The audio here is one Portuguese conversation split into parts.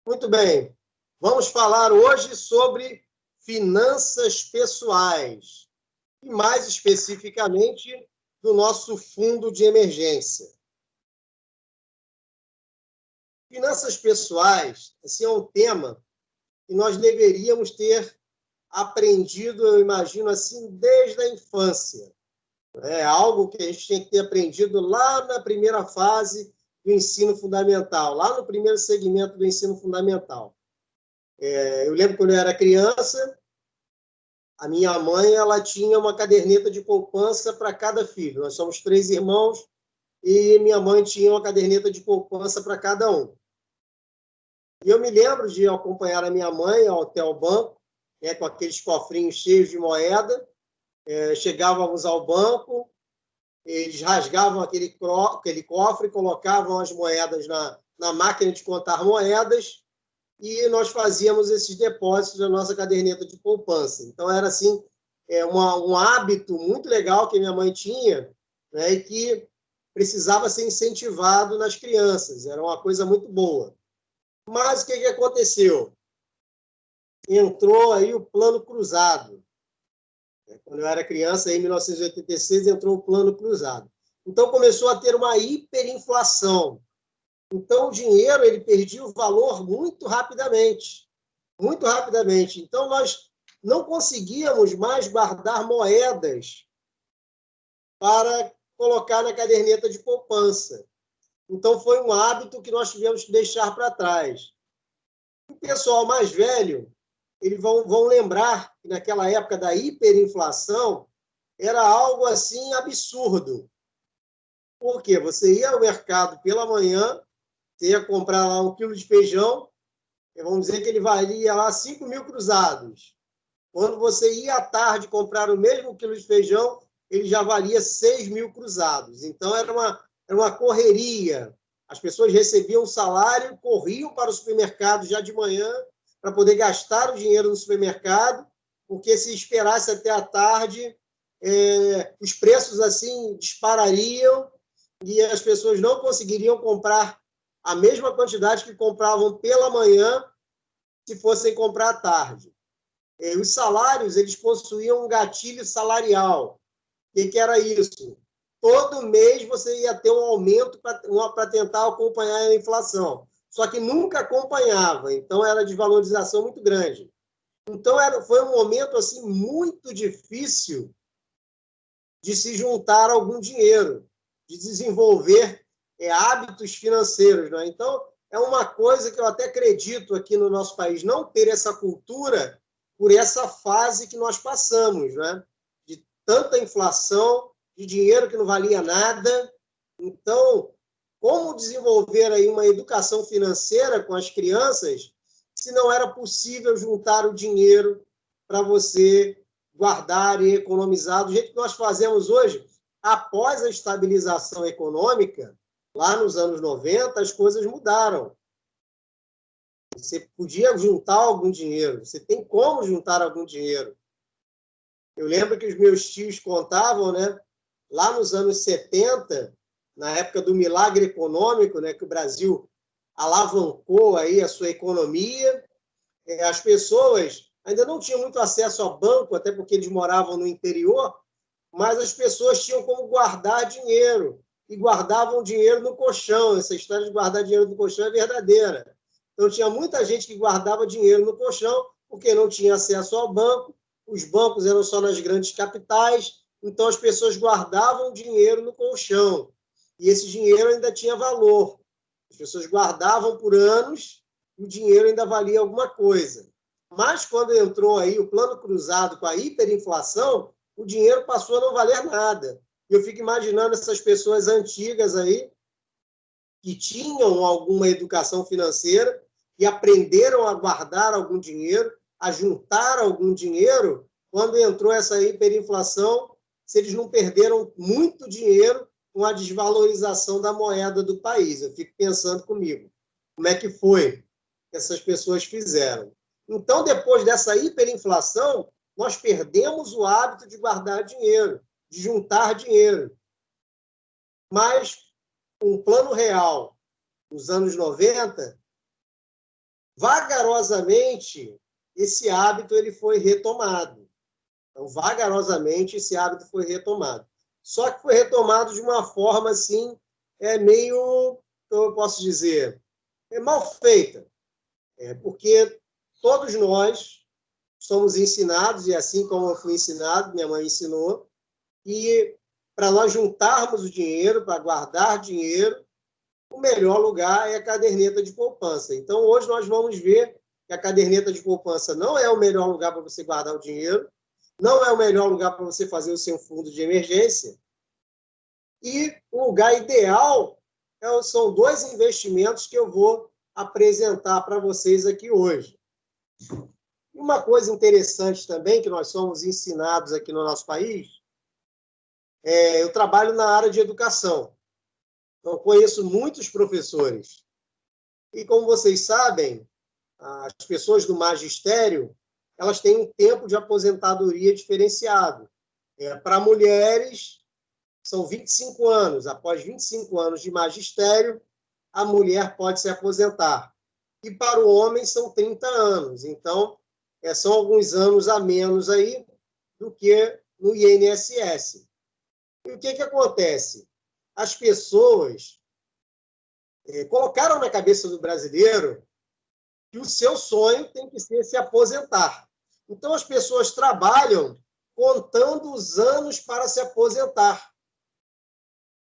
Muito bem. Vamos falar hoje sobre finanças pessoais e, mais especificamente, do nosso fundo de emergência. Finanças pessoais, assim, é um tema que nós deveríamos ter aprendido, eu imagino assim, desde a infância. É algo que a gente tem que ter aprendido lá na primeira fase do ensino fundamental, lá no primeiro segmento do ensino fundamental. Eu lembro quando eu era criança, a minha mãe ela tinha uma caderneta de poupança para cada filho. Nós somos 3 irmãos e minha mãe tinha uma caderneta de poupança para cada um. E eu me lembro de acompanhar a minha mãe até o banco, com aqueles cofrinhos cheios de moeda. Chegávamos ao banco, eles rasgavam aquele cofre, colocavam as moedas na máquina de contar moedas e nós fazíamos esses depósitos na nossa caderneta de poupança. Então, era assim, um hábito muito legal que minha mãe tinha, né, e que precisava ser incentivado nas crianças. Era uma coisa muito boa. Mas o que aconteceu? Entrou aí o Plano Cruzado. Quando eu era criança, em 1986, entrou o Plano Cruzado. Então, começou a ter uma hiperinflação. Então, o dinheiro ele perdia o valor muito rapidamente. Muito rapidamente. Então, nós não conseguíamos mais guardar moedas para colocar na caderneta de poupança. Então, foi um hábito que nós tivemos que deixar para trás. O pessoal mais velho, eles vão lembrar que naquela época da hiperinflação era algo assim absurdo. Por quê? Você ia ao mercado pela manhã, você ia comprar lá 1 quilo de feijão, vamos dizer que ele valia lá 5 mil cruzados. Quando você ia à tarde comprar o mesmo quilo de feijão, ele já valia 6 mil cruzados. Então, era uma correria. As pessoas recebiam o salário, corriam para o supermercado já de manhã para poder gastar o dinheiro no supermercado, porque se esperasse até a tarde, os preços assim disparariam e as pessoas não conseguiriam comprar a mesma quantidade que compravam pela manhã se fossem comprar à tarde. Os salários, eles possuíam um gatilho salarial. O que era isso? Todo mês você ia ter um aumento para tentar acompanhar a inflação. Só que nunca acompanhava, então era desvalorização muito grande. Então foi um momento assim muito difícil de se juntar algum dinheiro, de desenvolver hábitos financeiros. Né? Então, é uma coisa que eu até acredito aqui no nosso país, não ter essa cultura por essa fase que nós passamos, né? De tanta inflação, de dinheiro que não valia nada. Então, como desenvolver aí uma educação financeira com as crianças se não era possível juntar o dinheiro para você guardar e economizar do jeito que nós fazemos hoje? Após a estabilização econômica, lá nos anos 90, as coisas mudaram. Você podia juntar algum dinheiro, você tem como juntar algum dinheiro. Eu lembro que os meus tios contavam, né, lá nos anos 70, na época do milagre econômico, né, que o Brasil alavancou aí a sua economia, as pessoas ainda não tinham muito acesso a banco, até porque eles moravam no interior, mas as pessoas tinham como guardar dinheiro, e guardavam dinheiro no colchão. Essa história de guardar dinheiro no colchão é verdadeira. Então, tinha muita gente que guardava dinheiro no colchão, porque não tinha acesso ao banco, os bancos eram só nas grandes capitais, então as pessoas guardavam dinheiro no colchão, e esse dinheiro ainda tinha valor. As pessoas guardavam por anos, e o dinheiro ainda valia alguma coisa. Mas, quando entrou aí o Plano Cruzado com a hiperinflação, o dinheiro passou a não valer nada. Eu fico imaginando essas pessoas antigas aí, que tinham alguma educação financeira e aprenderam a guardar algum dinheiro, a juntar algum dinheiro, quando entrou essa hiperinflação, se eles não perderam muito dinheiro com a desvalorização da moeda do país. Eu fico pensando comigo, como é que foi que essas pessoas fizeram? Então, depois dessa hiperinflação, nós perdemos o hábito de guardar dinheiro, de juntar dinheiro. Mas um Plano Real, nos anos 90, vagarosamente, esse hábito ele foi retomado. Então, vagarosamente, esse hábito foi retomado. Só que foi retomado de uma forma, assim, meio, como eu posso dizer, mal feita. Porque todos nós somos ensinados, e assim como eu fui ensinado, minha mãe ensinou, que para nós juntarmos o dinheiro, para guardar dinheiro, o melhor lugar é a caderneta de poupança. Então, hoje nós vamos ver que a caderneta de poupança não é o melhor lugar para você guardar o dinheiro, não é o melhor lugar para você fazer o seu fundo de emergência. E o lugar ideal são dois investimentos que eu vou apresentar para vocês aqui hoje. E uma coisa interessante também, que nós somos ensinados aqui no nosso país, eu trabalho na área de educação. Então, conheço muitos professores. E, como vocês sabem, as pessoas do magistério, elas têm um tempo de aposentadoria diferenciado. Para mulheres, são 25 anos. Após 25 anos de magistério, a mulher pode se aposentar. E para o homem, são 30 anos. Então, são alguns anos a menos aí do que no INSS. E o que acontece? As pessoas colocaram na cabeça do brasileiro que o seu sonho tem que ser se aposentar. Então, as pessoas trabalham contando os anos para se aposentar.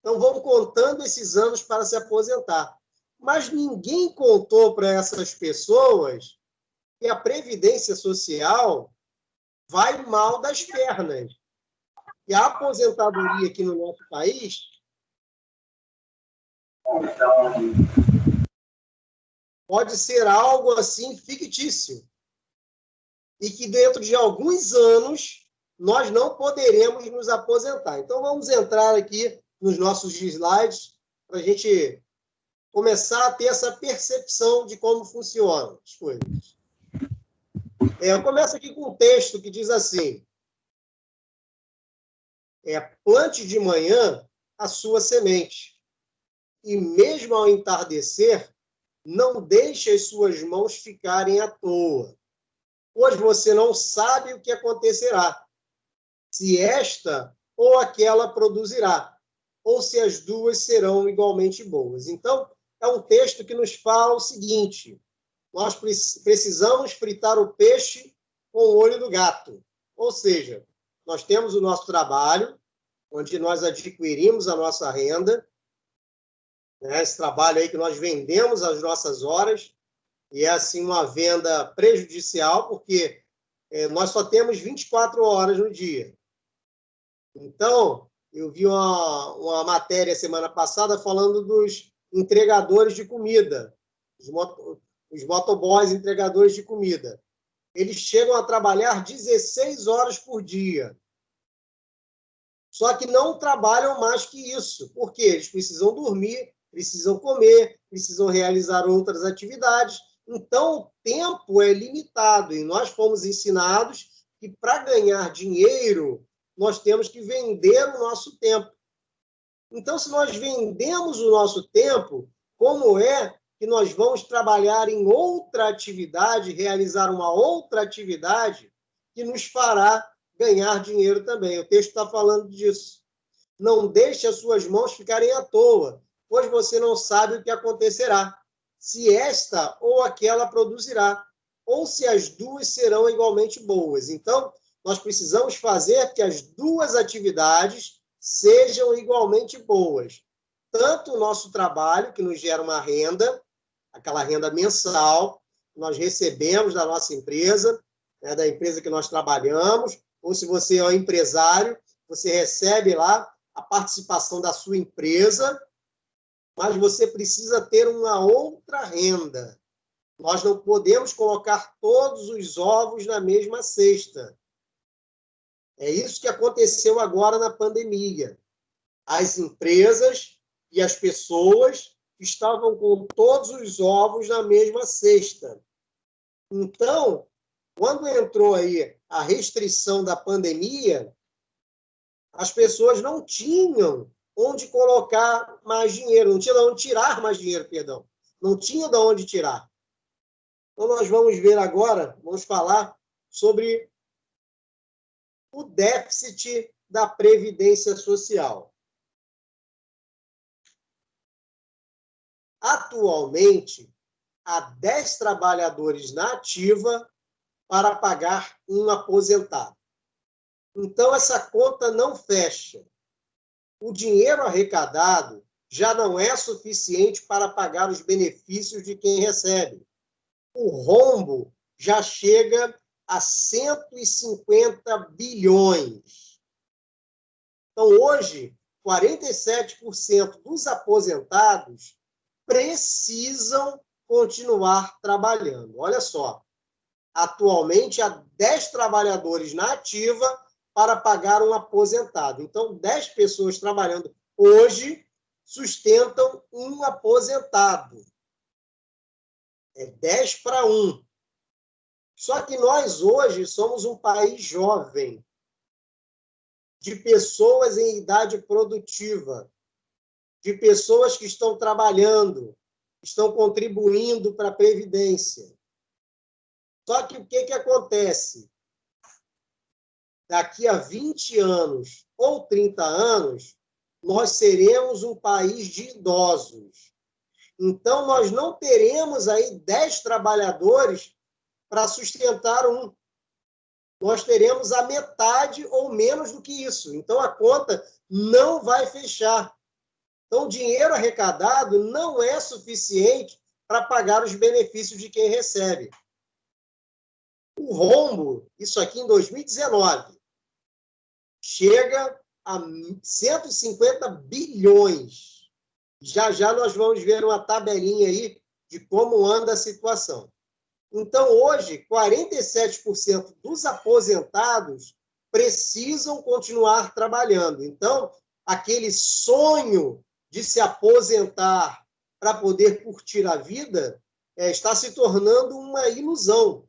Então, vão contando esses anos para se aposentar. Mas ninguém contou para essas pessoas que a Previdência Social vai mal das pernas. E a aposentadoria aqui no nosso país pode ser algo assim fictício. E que dentro de alguns anos nós não poderemos nos aposentar. Então, vamos entrar aqui nos nossos slides para a gente começar a ter essa percepção de como funcionam as coisas. Eu começo aqui com um texto que diz assim: plante de manhã a sua semente, e mesmo ao entardecer, não deixe as suas mãos ficarem à toa, pois você não sabe o que acontecerá, se esta ou aquela produzirá, ou se as duas serão igualmente boas. Então, é um texto que nos fala o seguinte: nós precisamos fritar o peixe com o olho do gato. Ou seja, nós temos o nosso trabalho, onde nós adquirimos a nossa renda, esse trabalho aí que nós vendemos as nossas horas, e é assim uma venda prejudicial, porque nós só temos 24 horas no dia. Então, eu vi uma matéria semana passada falando dos entregadores de comida, os motoboys entregadores de comida. Eles chegam a trabalhar 16 horas por dia. Só que não trabalham mais que isso, porque eles precisam dormir, precisam comer, precisam realizar outras atividades. Então, o tempo é limitado, e nós fomos ensinados que, para ganhar dinheiro, nós temos que vender o nosso tempo. Então, se nós vendemos o nosso tempo, como é que nós vamos trabalhar em outra atividade, realizar uma outra atividade que nos fará ganhar dinheiro também? O texto está falando disso. Não deixe as suas mãos ficarem à toa, pois você não sabe o que acontecerá, se esta ou aquela produzirá, ou se as duas serão igualmente boas. Então, nós precisamos fazer que as duas atividades sejam igualmente boas. Tanto o nosso trabalho, que nos gera uma renda, aquela renda mensal, que nós recebemos da nossa empresa, da empresa que nós trabalhamos, ou se você é um empresário, você recebe lá a participação da sua empresa, mas você precisa ter uma outra renda. Nós não podemos colocar todos os ovos na mesma cesta. É isso que aconteceu agora na pandemia. As empresas e as pessoas estavam com todos os ovos na mesma cesta. Então, quando entrou aí a restrição da pandemia, as pessoas não tinham onde colocar mais dinheiro, não tinha de onde tirar mais dinheiro, perdão. Não tinha de onde tirar. Então, nós vamos ver agora, vamos falar sobre o déficit da Previdência Social. Atualmente, há 10 trabalhadores na ativa para pagar um aposentado. Então, essa conta não fecha. O dinheiro arrecadado já não é suficiente para pagar os benefícios de quem recebe. O rombo já chega a 150 bilhões. Então, hoje, 47% dos aposentados precisam continuar trabalhando. Olha só, atualmente há 10 trabalhadores na ativa para pagar um aposentado. Então, 10 pessoas trabalhando hoje sustentam um aposentado. É 10 para 1. Só que nós hoje somos um país jovem, de pessoas em idade produtiva, de pessoas que estão trabalhando, estão contribuindo para a Previdência. Só que o que acontece? Daqui a 20 anos ou 30 anos, nós seremos um país de idosos. Então, nós não teremos aí 10 trabalhadores para sustentar um. Nós teremos a metade ou menos do que isso. Então, a conta não vai fechar. Então, o dinheiro arrecadado não é suficiente para pagar os benefícios de quem recebe. O rombo, isso aqui em 2019, chega a 150 bilhões. Já já nós vamos ver uma tabelinha aí de como anda a situação. Então, hoje, 47% dos aposentados precisam continuar trabalhando. Então, aquele sonho de se aposentar para poder curtir a vida está se tornando uma ilusão,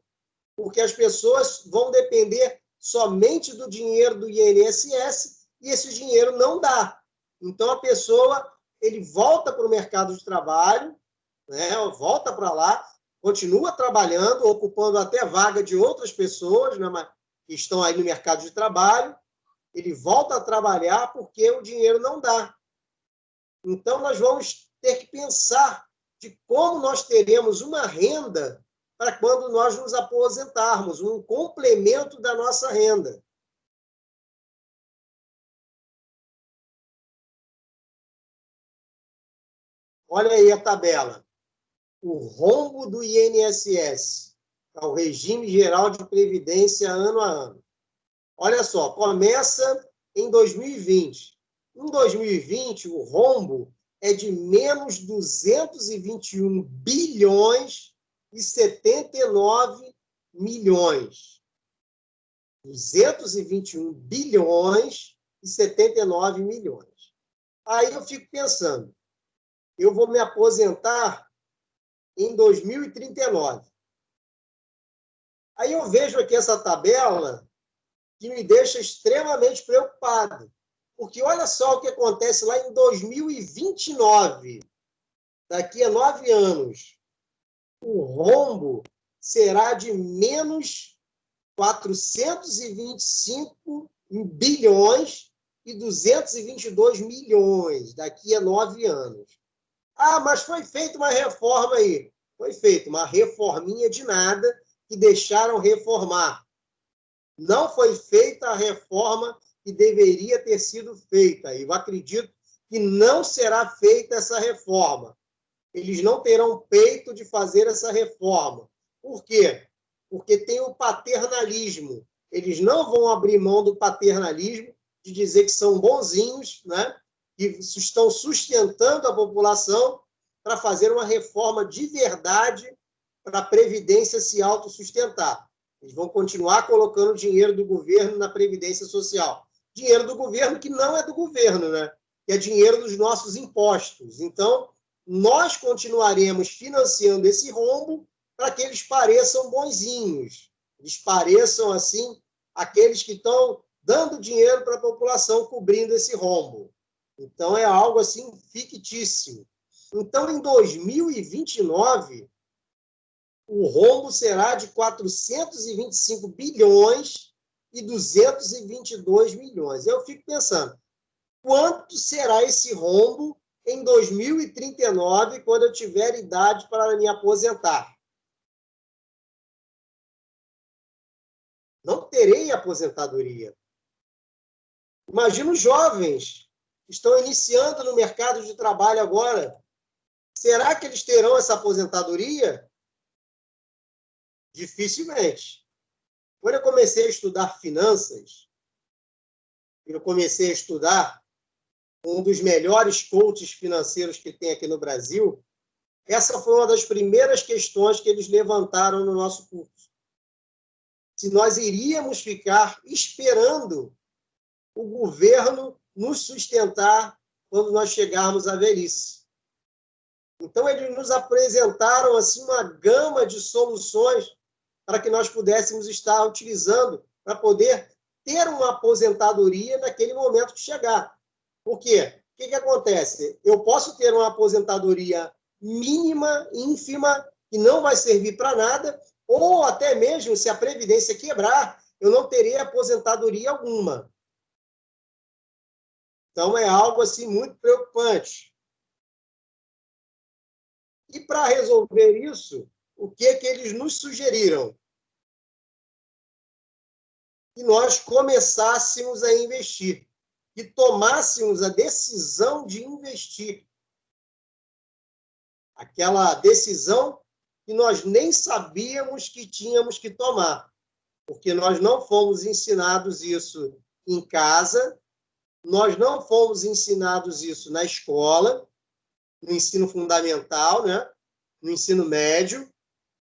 porque as pessoas vão depender somente do dinheiro do INSS e esse dinheiro não dá. Então, a pessoa ele volta para o mercado de trabalho, né, volta para lá, continua trabalhando, ocupando até vaga de outras pessoas, né, que estão aí no mercado de trabalho, ele volta a trabalhar porque o dinheiro não dá. Então, nós vamos ter que pensar de como nós teremos uma renda para quando nós nos aposentarmos, um complemento da nossa renda. Olha aí a tabela. O rombo do INSS, o Regime Geral de Previdência, ano a ano. Olha só, começa em 2020. Em 2020, o rombo é de menos 221 bilhões e 79 milhões. 221 bilhões e 79 milhões. Aí eu fico pensando, eu vou me aposentar em 2039. Aí eu vejo aqui essa tabela que me deixa extremamente preocupado. Porque olha só o que acontece lá em 2029. Daqui a 9 anos, o rombo será de menos 425 bilhões e 222 milhões daqui a 9 anos. Ah, mas foi feita uma reforma aí. Foi feita uma reforminha de nada que deixaram reformar. Não foi feita a reforma que deveria ter sido feita. Eu acredito que não será feita essa reforma. Eles não terão peito de fazer essa reforma. Por quê? Porque tem o paternalismo. Eles não vão abrir mão do paternalismo, de dizer que são bonzinhos, né? Que estão sustentando a população para fazer uma reforma de verdade para a Previdência se autossustentar. Eles vão continuar colocando dinheiro do governo na Previdência Social. Dinheiro do governo que não é do governo, né? Que é dinheiro dos nossos impostos. Então, nós continuaremos financiando esse rombo para que eles pareçam bonzinhos. Eles pareçam, assim, aqueles que estão dando dinheiro para a população cobrindo esse rombo. Então, é algo, assim, fictício. Então, em 2029, o rombo será de 425 bilhões e 222 milhões. Eu fico pensando, quanto será esse rombo em 2039, quando eu tiver idade para me aposentar? Não terei aposentadoria. Imagina os jovens que estão iniciando no mercado de trabalho agora. Será que eles terão essa aposentadoria? Dificilmente. Quando eu comecei a estudar finanças, eu comecei a estudar um dos melhores coaches financeiros que tem aqui no Brasil, essa foi uma das primeiras questões que eles levantaram no nosso curso. Se nós iríamos ficar esperando o governo nos sustentar quando nós chegarmos à velhice. Então, eles nos apresentaram assim, uma gama de soluções para que nós pudéssemos estar utilizando para poder ter uma aposentadoria naquele momento que chegar. Por quê? O que acontece? Eu posso ter uma aposentadoria mínima, ínfima, que não vai servir para nada, ou até mesmo, se a Previdência quebrar, eu não terei aposentadoria alguma. Então, é algo assim muito preocupante. E para resolver isso, o que eles nos sugeriram? Que nós começássemos a investir, que tomássemos a decisão de investir. Aquela decisão que nós nem sabíamos que tínhamos que tomar, porque nós não fomos ensinados isso em casa, nós não fomos ensinados isso na escola, no ensino fundamental, né? No ensino médio,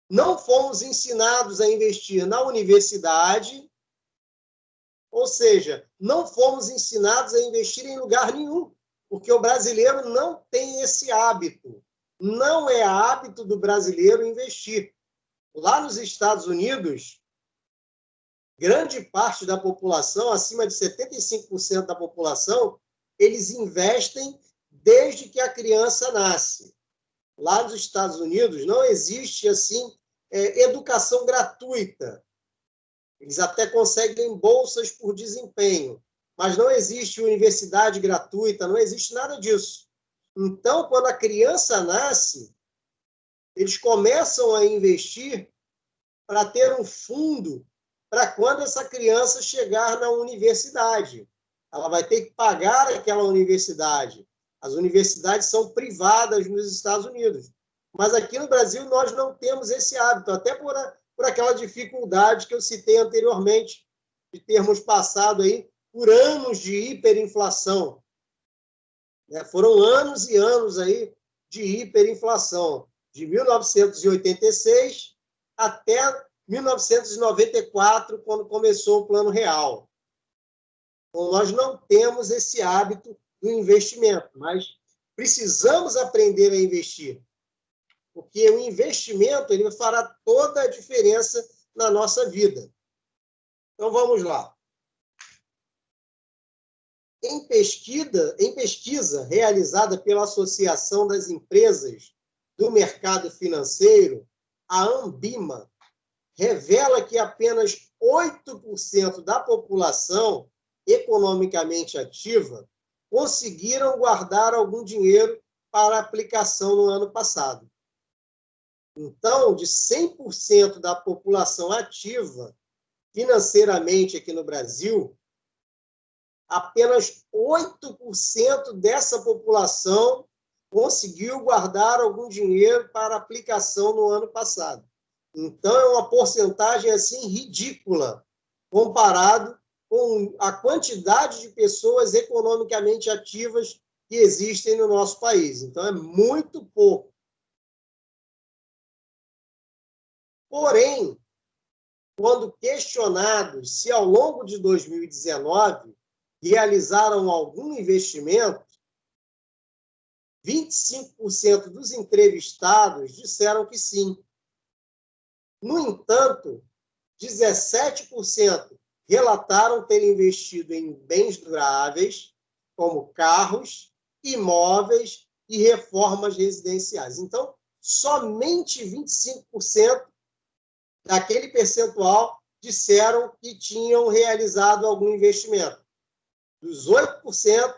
não fomos ensinados a investir na universidade, ou seja, não fomos ensinados a investir em lugar nenhum, porque o brasileiro não tem esse hábito. Não é hábito do brasileiro investir. Lá nos Estados Unidos, grande parte da população, acima de 75% da população, eles investem desde que a criança nasce. Lá nos Estados Unidos não existe assim educação gratuita. Eles até conseguem bolsas por desempenho, mas não existe universidade gratuita, não existe nada disso. Então, quando a criança nasce, eles começam a investir para ter um fundo para quando essa criança chegar na universidade. Ela vai ter que pagar aquela universidade. As universidades são privadas nos Estados Unidos. Mas aqui no Brasil nós não temos esse hábito, até por aquela dificuldade que eu citei anteriormente, de termos passado aí por anos de hiperinflação. Foram anos e anos aí de hiperinflação, de 1986 até 1994, quando começou o Plano Real. Então, nós não temos esse hábito do investimento, mas precisamos aprender a investir, porque o investimento ele fará toda a diferença na nossa vida. Então, vamos lá. Em pesquisa realizada pela Associação das Empresas do Mercado Financeiro, a Ambima revela que apenas 8% da população economicamente ativa conseguiram guardar algum dinheiro para aplicação no ano passado. Então, de 100% da população ativa financeiramente aqui no Brasil, apenas 8% dessa população conseguiu guardar algum dinheiro para aplicação no ano passado. Então, é uma porcentagem assim ridícula, comparado com a quantidade de pessoas economicamente ativas que existem no nosso país. Então, é muito pouco. Porém, quando questionados se ao longo de 2019 realizaram algum investimento, 25% dos entrevistados disseram que sim. No entanto, 17% relataram ter investido em bens duráveis, como carros, imóveis e reformas residenciais. Então, somente 25% daquele percentual disseram que tinham realizado algum investimento. Dos 8%,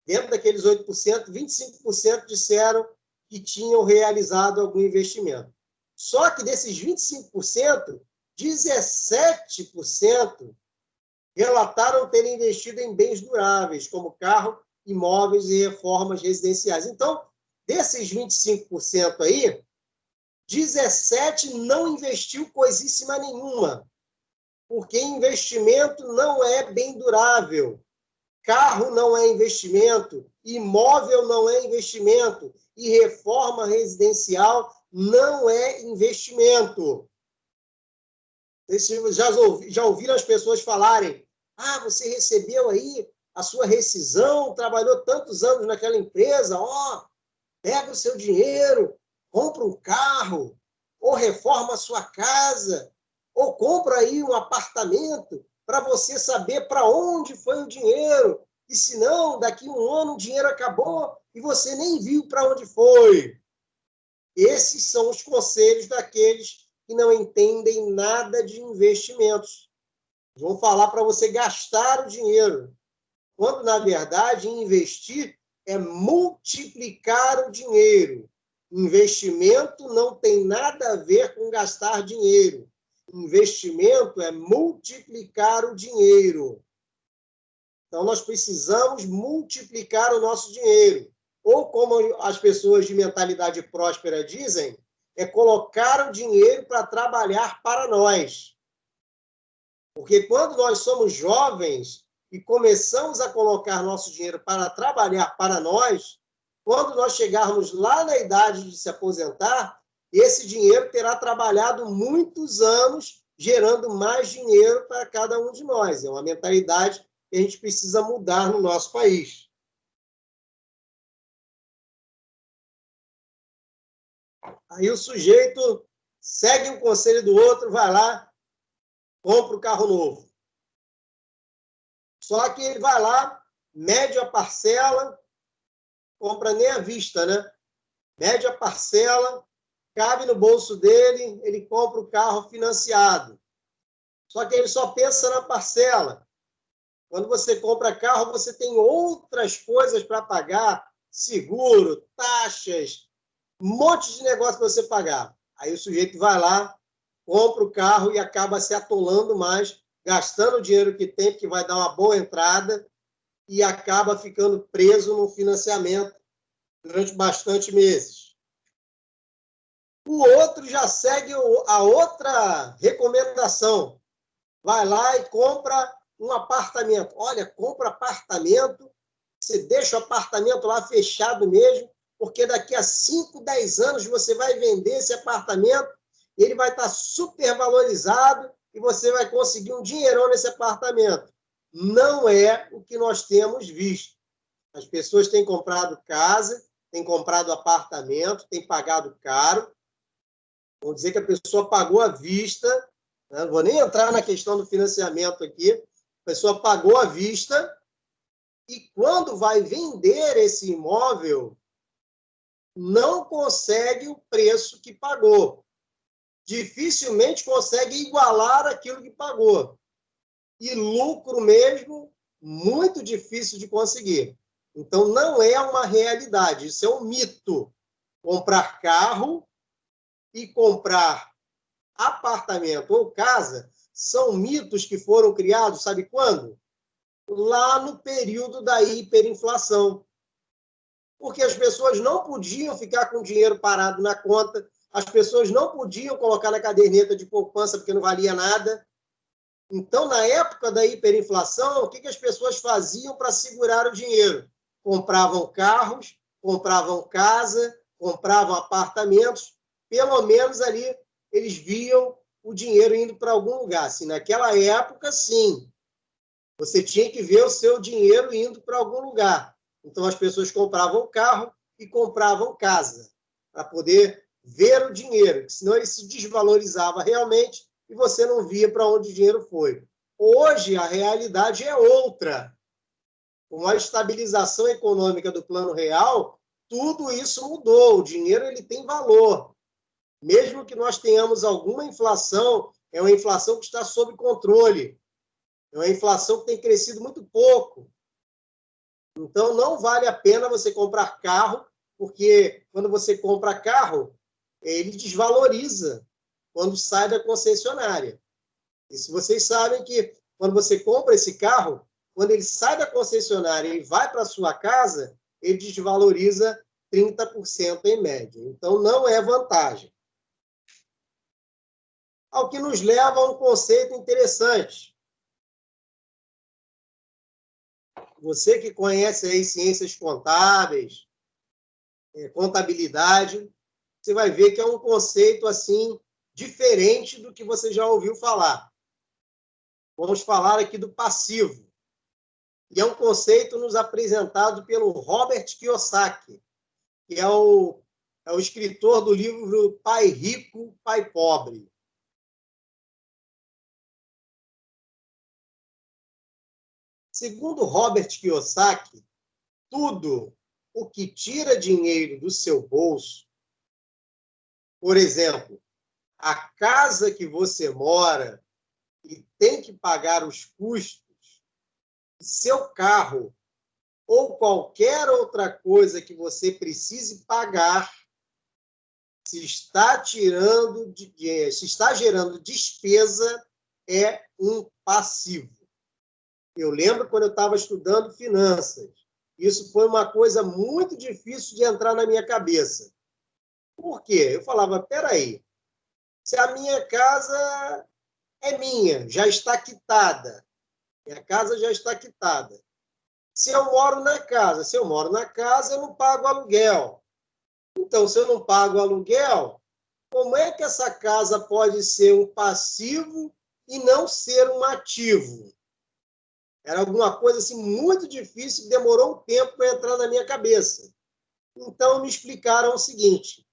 dentro daqueles 8%, 25% disseram que tinham realizado algum investimento. Só que desses 25%, 17% relataram terem investido em bens duráveis, como carro, imóveis e reformas residenciais. Então, desses 25% aí, 17% não investiu coisíssima nenhuma, porque investimento não é bem durável. Carro não é investimento, imóvel não é investimento e reforma residencial não é investimento. Vocês já ouviram as pessoas falarem: ah, você recebeu aí a sua rescisão, trabalhou tantos anos naquela empresa, ó, pega o seu dinheiro, compra um carro, ou reforma a sua casa, ou compra aí um apartamento para você saber para onde foi o dinheiro. E se não, daqui a um ano o dinheiro acabou e você nem viu para onde foi. Esses são os conselhos daqueles que não entendem nada de investimentos. Vão falar para você gastar o dinheiro, quando, na verdade, investir é multiplicar o dinheiro. Investimento não tem nada a ver com gastar dinheiro. Investimento é multiplicar o dinheiro. Então, nós precisamos multiplicar o nosso dinheiro. Ou, como as pessoas de mentalidade próspera dizem, é colocar o dinheiro para trabalhar para nós. Porque quando nós somos jovens e começamos a colocar nosso dinheiro para trabalhar para nós, quando nós chegarmos lá na idade de se aposentar, esse dinheiro terá trabalhado muitos anos, gerando mais dinheiro para cada um de nós. É uma mentalidade que a gente precisa mudar no nosso país. Aí o sujeito segue o conselho do outro, vai lá, compra o carro novo. Só que ele vai lá, mede a parcela, compra nem à vista, né? Mede a parcela, cabe no bolso dele, ele compra o carro financiado. Só que ele só pensa na parcela. Quando você compra carro, você tem outras coisas para pagar, seguro, taxas, um monte de negócio para você pagar. Aí o sujeito vai lá, compra o carro e acaba se atolando mais, gastando o dinheiro que tem, porque vai dar uma boa entrada, e acaba ficando preso no financiamento durante bastante meses. O outro já segue a outra recomendação. Vai lá e compra um apartamento. Olha, compra apartamento, você deixa o apartamento lá fechado mesmo, porque daqui a 5, 10 anos você vai vender esse apartamento, ele vai estar super valorizado e você vai conseguir um dinheirão nesse apartamento. Não é o que nós temos visto. As pessoas têm comprado casa, têm comprado apartamento, têm pagado caro. Vamos dizer que a pessoa pagou à vista, né? Não vou nem entrar na questão do financiamento aqui. A pessoa pagou à vista e quando vai vender esse imóvel, não consegue o preço que pagou. Dificilmente consegue igualar aquilo que pagou. E lucro mesmo, muito difícil de conseguir. Então, não é uma realidade, isso é um mito. Comprar carro e comprar apartamento ou casa são mitos que foram criados, sabe quando? Lá no período da hiperinflação. Porque as pessoas não podiam ficar com dinheiro parado na conta, as pessoas não podiam colocar na caderneta de poupança porque não valia nada. Então, na época da hiperinflação, o que as pessoas faziam para segurar o dinheiro? Compravam carros, compravam casa, compravam apartamentos, pelo menos ali eles viam o dinheiro indo para algum lugar. Assim, naquela época, sim, você tinha que ver o seu dinheiro indo para algum lugar. Então, as pessoas compravam carro e compravam casa, para poder ver o dinheiro, senão ele se desvalorizava realmente e você não via para onde o dinheiro foi. Hoje, a realidade é outra. Com a estabilização econômica do Plano Real, tudo isso mudou. O dinheiro ele tem valor. Mesmo que nós tenhamos alguma inflação, é uma inflação que está sob controle. É uma inflação que tem crescido muito pouco. Então, não vale a pena você comprar carro, porque quando você compra carro, ele desvaloriza quando sai da concessionária. E se vocês sabem que quando você compra esse carro, quando ele sai da concessionária e vai para a sua casa, ele desvaloriza 30% em média. Então, não é vantagem. Ao que nos leva a um conceito interessante. Você que conhece aí ciências contábeis, contabilidade, você vai ver que é um conceito assim diferente do que você já ouviu falar. Vamos falar aqui do passivo. E é um conceito nos apresentado pelo Robert Kiyosaki, que é o escritor do livro Pai Rico, Pai Pobre. Segundo Robert Kiyosaki, tudo o que tira dinheiro do seu bolso, por exemplo, a casa que você mora e tem que pagar os custos, seu carro ou qualquer outra coisa que você precise pagar, se está gerando despesa, é um passivo. Eu lembro quando eu estava estudando finanças. Isso foi uma coisa muito difícil de entrar na minha cabeça. Por quê? Eu falava, peraí, se a minha casa é minha, já está quitada. Minha casa já está quitada. Se eu moro na casa, eu não pago aluguel. Então, se eu não pago aluguel, como é que essa casa pode ser um passivo e não ser um ativo? Era alguma coisa assim muito difícil que demorou um tempo para entrar na minha cabeça. Então, me explicaram o seguinte: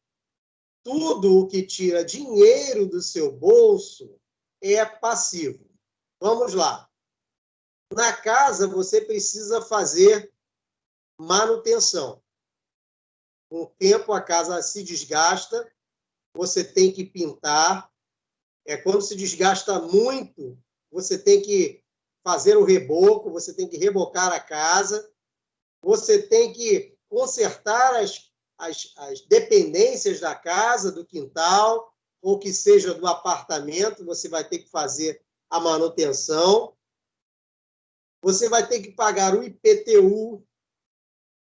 tudo o que tira dinheiro do seu bolso é passivo. Vamos lá. Na casa, você precisa fazer manutenção. Com o tempo, a casa se desgasta, você tem que pintar. Quando se desgasta muito, você tem que fazer o reboco, você tem que rebocar a casa, você tem que consertar as dependências da casa, do quintal, ou que seja do apartamento, você vai ter que fazer a manutenção. Você vai ter que pagar o IPTU,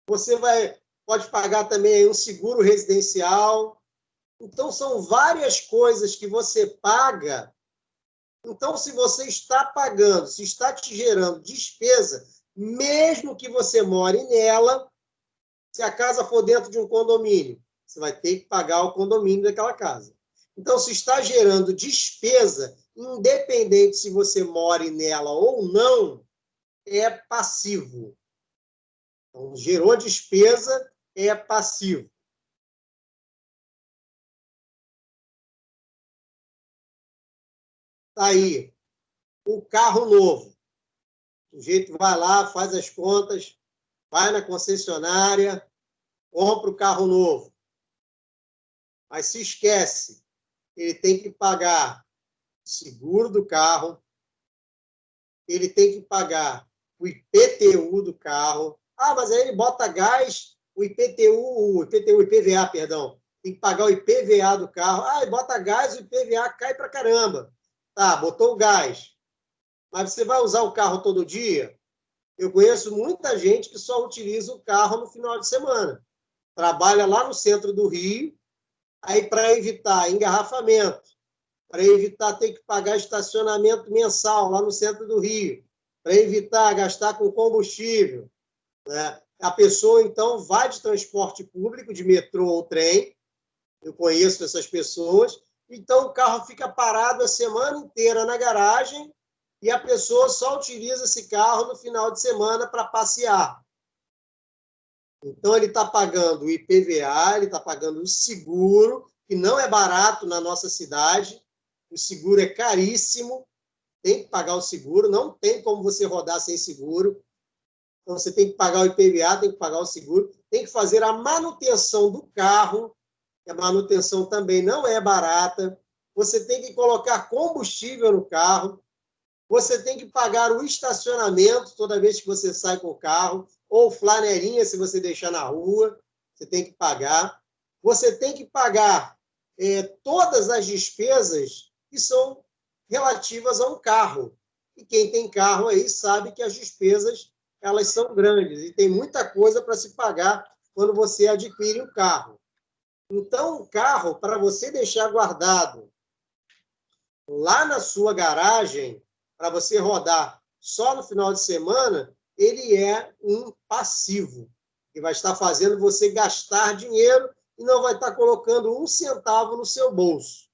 você pode pagar também um seguro residencial. Então, são várias coisas que você paga. Então, se você está pagando, se está te gerando despesa, mesmo que você more nela, se a casa for dentro de um condomínio, você vai ter que pagar o condomínio daquela casa. Então, se está gerando despesa, independente se você more nela ou não, é passivo. Então, gerou despesa, é passivo. Tá aí, o carro novo. O sujeito vai lá, faz as contas, vai na concessionária, compra o carro novo. Mas se esquece, ele tem que pagar o seguro do carro, ele tem que pagar o IPTU do carro. Ah, mas aí ele bota gás, o IPVA, perdão. Tem que pagar o IPVA do carro. Ah, ele bota gás, o IPVA cai pra caramba. Tá, botou o gás. Mas você vai usar o carro todo dia? Eu conheço muita gente que só utiliza o carro no final de semana. Trabalha lá no centro do Rio, aí para evitar engarrafamento, para evitar ter que pagar estacionamento mensal lá no centro do Rio, para evitar gastar com combustível, né? A pessoa, então, vai de transporte público, de metrô ou trem, eu conheço essas pessoas, então o carro fica parado a semana inteira na garagem e a pessoa só utiliza esse carro no final de semana para passear. Então, ele está pagando o IPVA, ele está pagando o seguro, que não é barato na nossa cidade. O seguro é caríssimo, tem que pagar o seguro, não tem como você rodar sem seguro. Então, você tem que pagar o IPVA, tem que pagar o seguro, tem que fazer a manutenção do carro, a manutenção também não é barata. Você tem que colocar combustível no carro, você tem que pagar o estacionamento toda vez que você sai com o carro, ou flanelinha se você deixar na rua, você tem que pagar. Você tem que pagar todas as despesas que são relativas a um carro. E quem tem carro aí sabe que as despesas elas são grandes e tem muita coisa para se pagar quando você adquire um carro. Então, o carro, para você deixar guardado lá na sua garagem, para você rodar só no final de semana, ele é um passivo, que vai estar fazendo você gastar dinheiro e não vai estar colocando um centavo no seu bolso.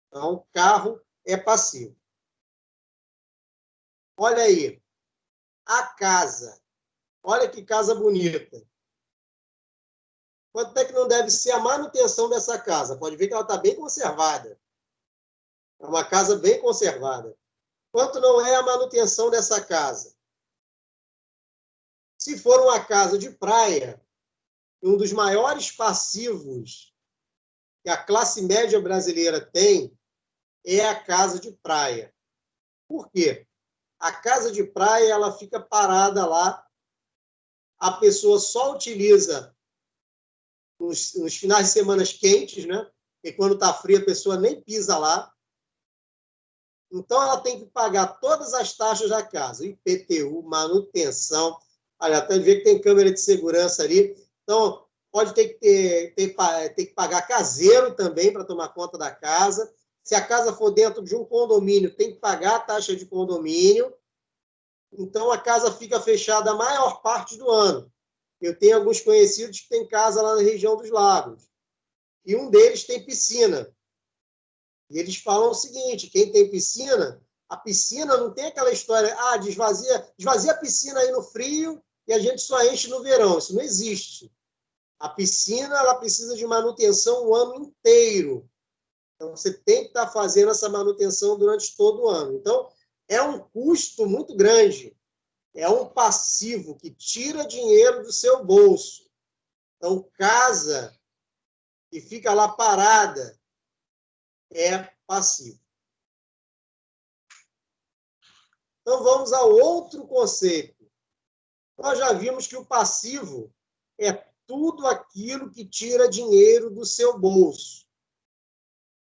Então, o carro é passivo. Olha aí, a casa. Olha que casa bonita. Quanto é que não deve ser a manutenção dessa casa? Pode ver que ela está bem conservada. É uma casa bem conservada. Quanto não é a manutenção dessa casa? Se for uma casa de praia, um dos maiores passivos que a classe média brasileira tem é a casa de praia. Por quê? A casa de praia ela fica parada lá, a pessoa só utiliza nos finais de semana quentes, né? E quando está frio a pessoa nem pisa lá. Então, ela tem que pagar todas as taxas da casa, IPTU, manutenção. Olha, até ver que tem câmera de segurança ali. Então, pode ter que pagar caseiro também para tomar conta da casa. Se a casa for dentro de um condomínio, tem que pagar a taxa de condomínio. Então, a casa fica fechada a maior parte do ano. Eu tenho alguns conhecidos que têm casa lá na região dos lagos. E um deles tem piscina. E eles falam o seguinte, quem tem piscina, a piscina não tem aquela história, desvazia a piscina aí no frio e a gente só enche no verão. Isso não existe. A piscina ela precisa de manutenção o ano inteiro. Então, você tem que estar fazendo essa manutenção durante todo o ano. Então, é um custo muito grande. É um passivo que tira dinheiro do seu bolso. Então, casa que fica lá parada é passivo. Então, vamos ao outro conceito. Nós já vimos que o passivo é tudo aquilo que tira dinheiro do seu bolso.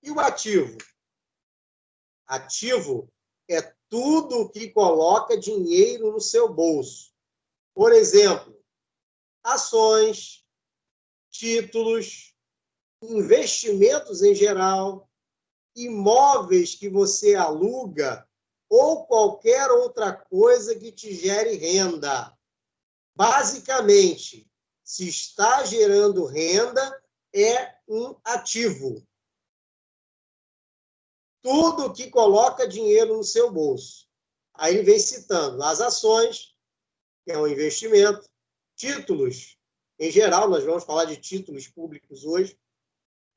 E o ativo? Ativo é tudo que coloca dinheiro no seu bolso. Por exemplo, ações, títulos, investimentos em geral, imóveis que você aluga ou qualquer outra coisa que te gere renda. Basicamente, se está gerando renda, é um ativo. Tudo que coloca dinheiro no seu bolso. Aí ele vem citando as ações, que é um investimento, títulos, em geral, nós vamos falar de títulos públicos hoje,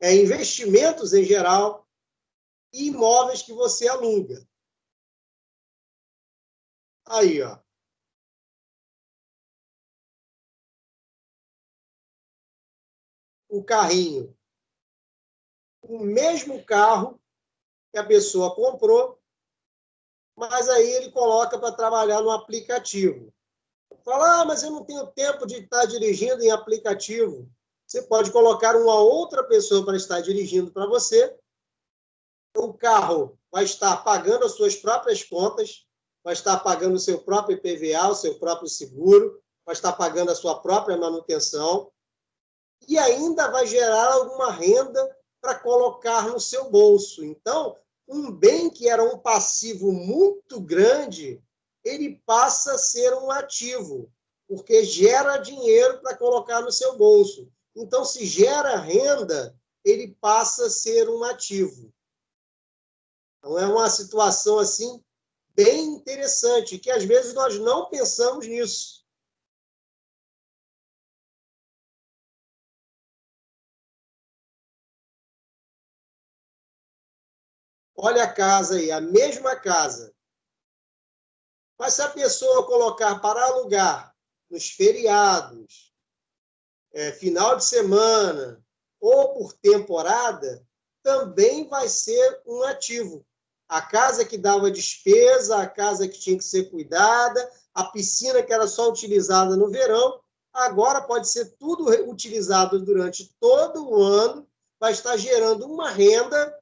investimentos em geral, e imóveis que você aluga. Aí, ó. O carrinho. O mesmo carro que a pessoa comprou, mas aí ele coloca para trabalhar no aplicativo. Fala, mas eu não tenho tempo de estar dirigindo em aplicativo. Você pode colocar uma outra pessoa para estar dirigindo para você. O carro vai estar pagando as suas próprias contas, vai estar pagando o seu próprio IPVA, o seu próprio seguro, vai estar pagando a sua própria manutenção e ainda vai gerar alguma renda para colocar no seu bolso. Então, um bem que era um passivo muito grande, ele passa a ser um ativo, porque gera dinheiro para colocar no seu bolso. Então, se gera renda, ele passa a ser um ativo. Então, é uma situação assim bem interessante, que às vezes nós não pensamos nisso. Olha a casa aí, a mesma casa. Mas se a pessoa colocar para alugar nos feriados, final de semana, ou por temporada, também vai ser um ativo. A casa que dava despesa, a casa que tinha que ser cuidada, a piscina que era só utilizada no verão, agora pode ser tudo utilizado durante todo o ano, vai estar gerando uma renda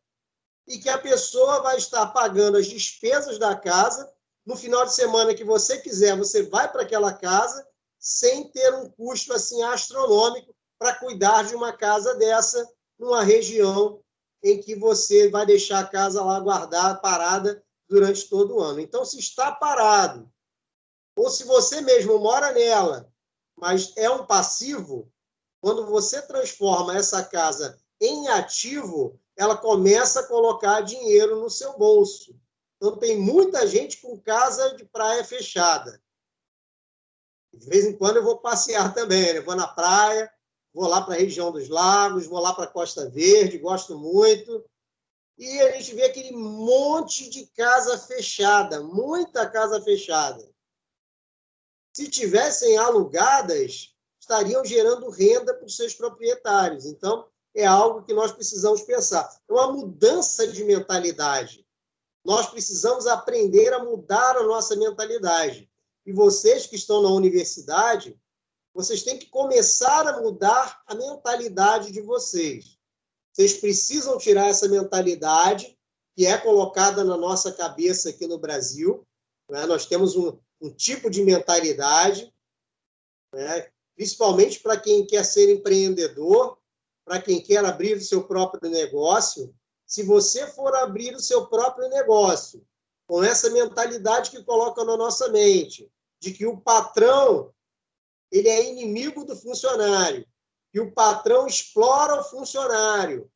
e que a pessoa vai estar pagando as despesas da casa. No final de semana que você quiser, você vai para aquela casa sem ter um custo assim astronômico para cuidar de uma casa dessa numa região em que você vai deixar a casa lá guardada, parada durante todo o ano. Então, se está parado, ou se você mesmo mora nela, mas é um passivo, quando você transforma essa casa em ativo, ela começa a colocar dinheiro no seu bolso. Então, tem muita gente com casa de praia fechada. De vez em quando eu vou passear também, né? Vou na praia, vou lá para a região dos lagos, vou lá para a Costa Verde, gosto muito. E a gente vê aquele monte de casa fechada, muita casa fechada. Se tivessem alugadas, estariam gerando renda para os seus proprietários. Então, é algo que nós precisamos pensar. É uma mudança de mentalidade. Nós precisamos aprender a mudar a nossa mentalidade. E vocês que estão na universidade, vocês têm que começar a mudar a mentalidade de vocês. Vocês precisam tirar essa mentalidade que é colocada na nossa cabeça aqui no Brasil. Né? Nós temos um tipo de mentalidade, né? Principalmente para quem quer ser empreendedor, para quem quer abrir o seu próprio negócio. Se você for abrir o seu próprio negócio com essa mentalidade que coloca na nossa mente, de que o patrão ele é inimigo do funcionário, que o patrão explora o funcionário,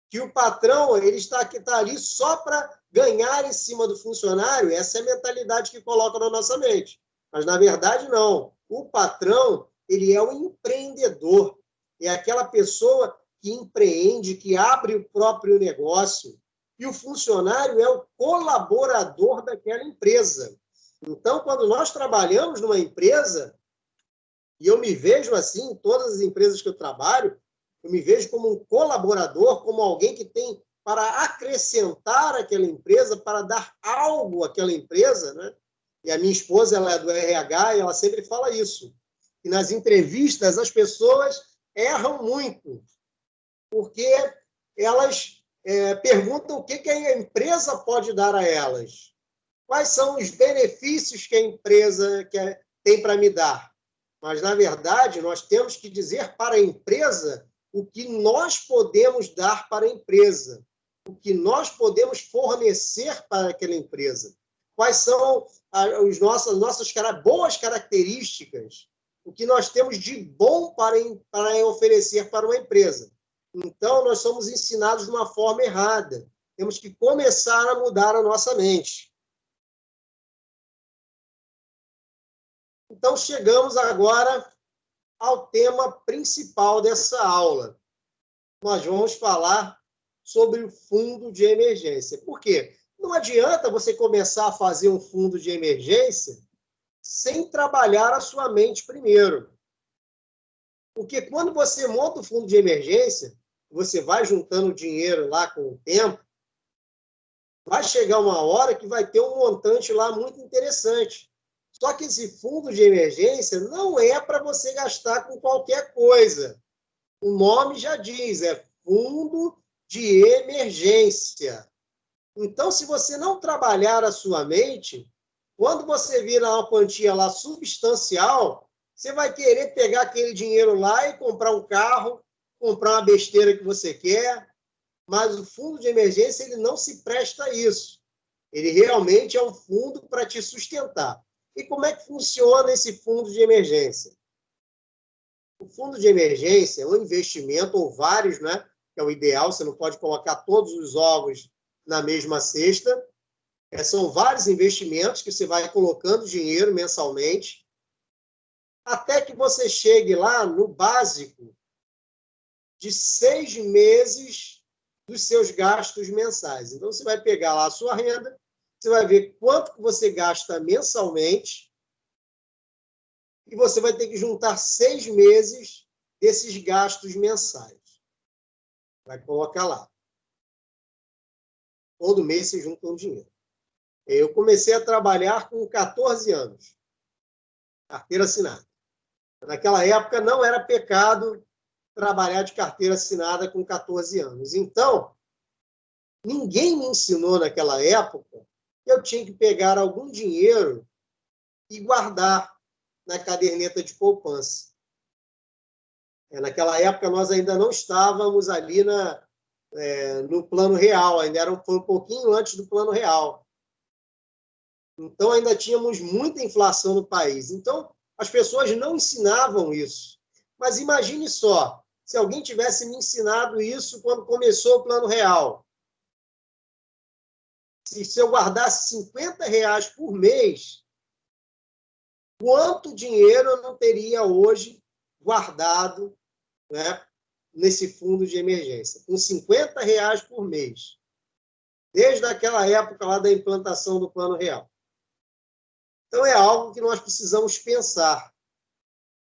que o patrão ele está ali só para ganhar em cima do funcionário, essa é a mentalidade que coloca na nossa mente. Mas, na verdade, não. O patrão ele é um empreendedor, é aquela pessoa que empreende, que abre o próprio negócio, e o funcionário é o colaborador daquela empresa. Então, quando nós trabalhamos numa empresa, e eu me vejo assim, em todas as empresas que eu trabalho, eu me vejo como um colaborador, como alguém que tem para acrescentar aquela empresa, para dar algo àquela empresa, né? E a minha esposa, ela é do RH, e ela sempre fala isso. E nas entrevistas, as pessoas erram muito, porque elas perguntam o que a empresa pode dar a elas. Quais são os benefícios que a empresa tem para me dar? Mas, na verdade, nós temos que dizer para a empresa o que nós podemos dar para a empresa, o que nós podemos fornecer para aquela empresa. Quais são as nossas boas características, o que nós temos de bom para oferecer para uma empresa. Então, nós somos ensinados de uma forma errada. Temos que começar a mudar a nossa mente. Então, chegamos agora ao tema principal dessa aula. Nós vamos falar sobre o fundo de emergência. Por quê? Não adianta você começar a fazer um fundo de emergência sem trabalhar a sua mente primeiro. Porque quando você monta o fundo de emergência, você vai juntando dinheiro lá com o tempo, vai chegar uma hora que vai ter um montante lá muito interessante. Só que esse fundo de emergência não é para você gastar com qualquer coisa. O nome já diz, é fundo de emergência. Então, se você não trabalhar a sua mente, quando você vir uma quantia lá substancial, você vai querer pegar aquele dinheiro lá e comprar um carro, comprar uma besteira que você quer, mas o fundo de emergência ele não se presta a isso. Ele realmente é um fundo para te sustentar. E como é que funciona esse fundo de emergência? O fundo de emergência é um investimento, ou vários, né? Que é o ideal, você não pode colocar todos os ovos na mesma cesta. São vários investimentos que você vai colocando dinheiro mensalmente, até que você chegue lá no básico de 6 meses dos seus gastos mensais. Então, você vai pegar lá a sua renda, você vai ver quanto que você gasta mensalmente e você vai ter que juntar 6 meses desses gastos mensais. Vai colocar lá. Todo mês você junta um dinheiro. Eu comecei a trabalhar com 14 anos. Carteira assinada. Naquela época não era pecado trabalhar de carteira assinada com 14 anos. Então, ninguém me ensinou naquela época que eu tinha que pegar algum dinheiro e guardar na caderneta de poupança. Naquela época, nós ainda não estávamos ali no Plano Real, ainda foi um pouquinho antes do Plano Real. Então, ainda tínhamos muita inflação no país. Então, as pessoas não ensinavam isso. Mas imagine só, se alguém tivesse me ensinado isso quando começou o Plano Real. Se eu guardasse R$50 por mês, quanto dinheiro eu não teria hoje guardado, né, nesse fundo de emergência? Com R$50 por mês. Desde aquela época lá da implantação do Plano Real. Então, é algo que nós precisamos pensar.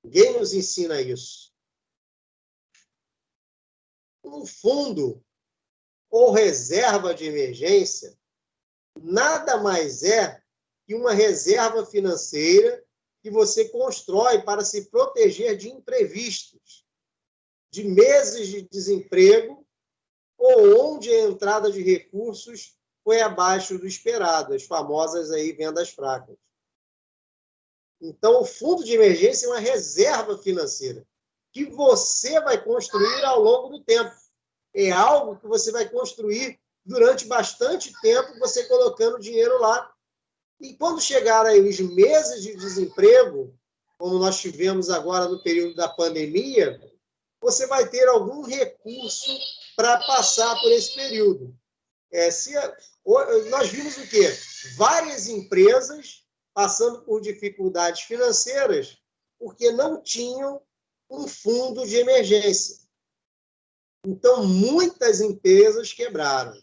Ninguém nos ensina isso. Um fundo ou reserva de emergência nada mais é que uma reserva financeira que você constrói para se proteger de imprevistos, de meses de desemprego ou onde a entrada de recursos foi abaixo do esperado, as famosas aí vendas fracas. Então, o fundo de emergência é uma reserva financeira que você vai construir ao longo do tempo. É algo que você vai construir durante bastante tempo, você colocando dinheiro lá. E quando chegar aí os meses de desemprego, como nós tivemos agora no período da pandemia, você vai ter algum recurso para passar por esse período. Nós vimos o quê? Várias empresas passando por dificuldades financeiras porque não tinham um fundo de emergência. Então, muitas empresas quebraram.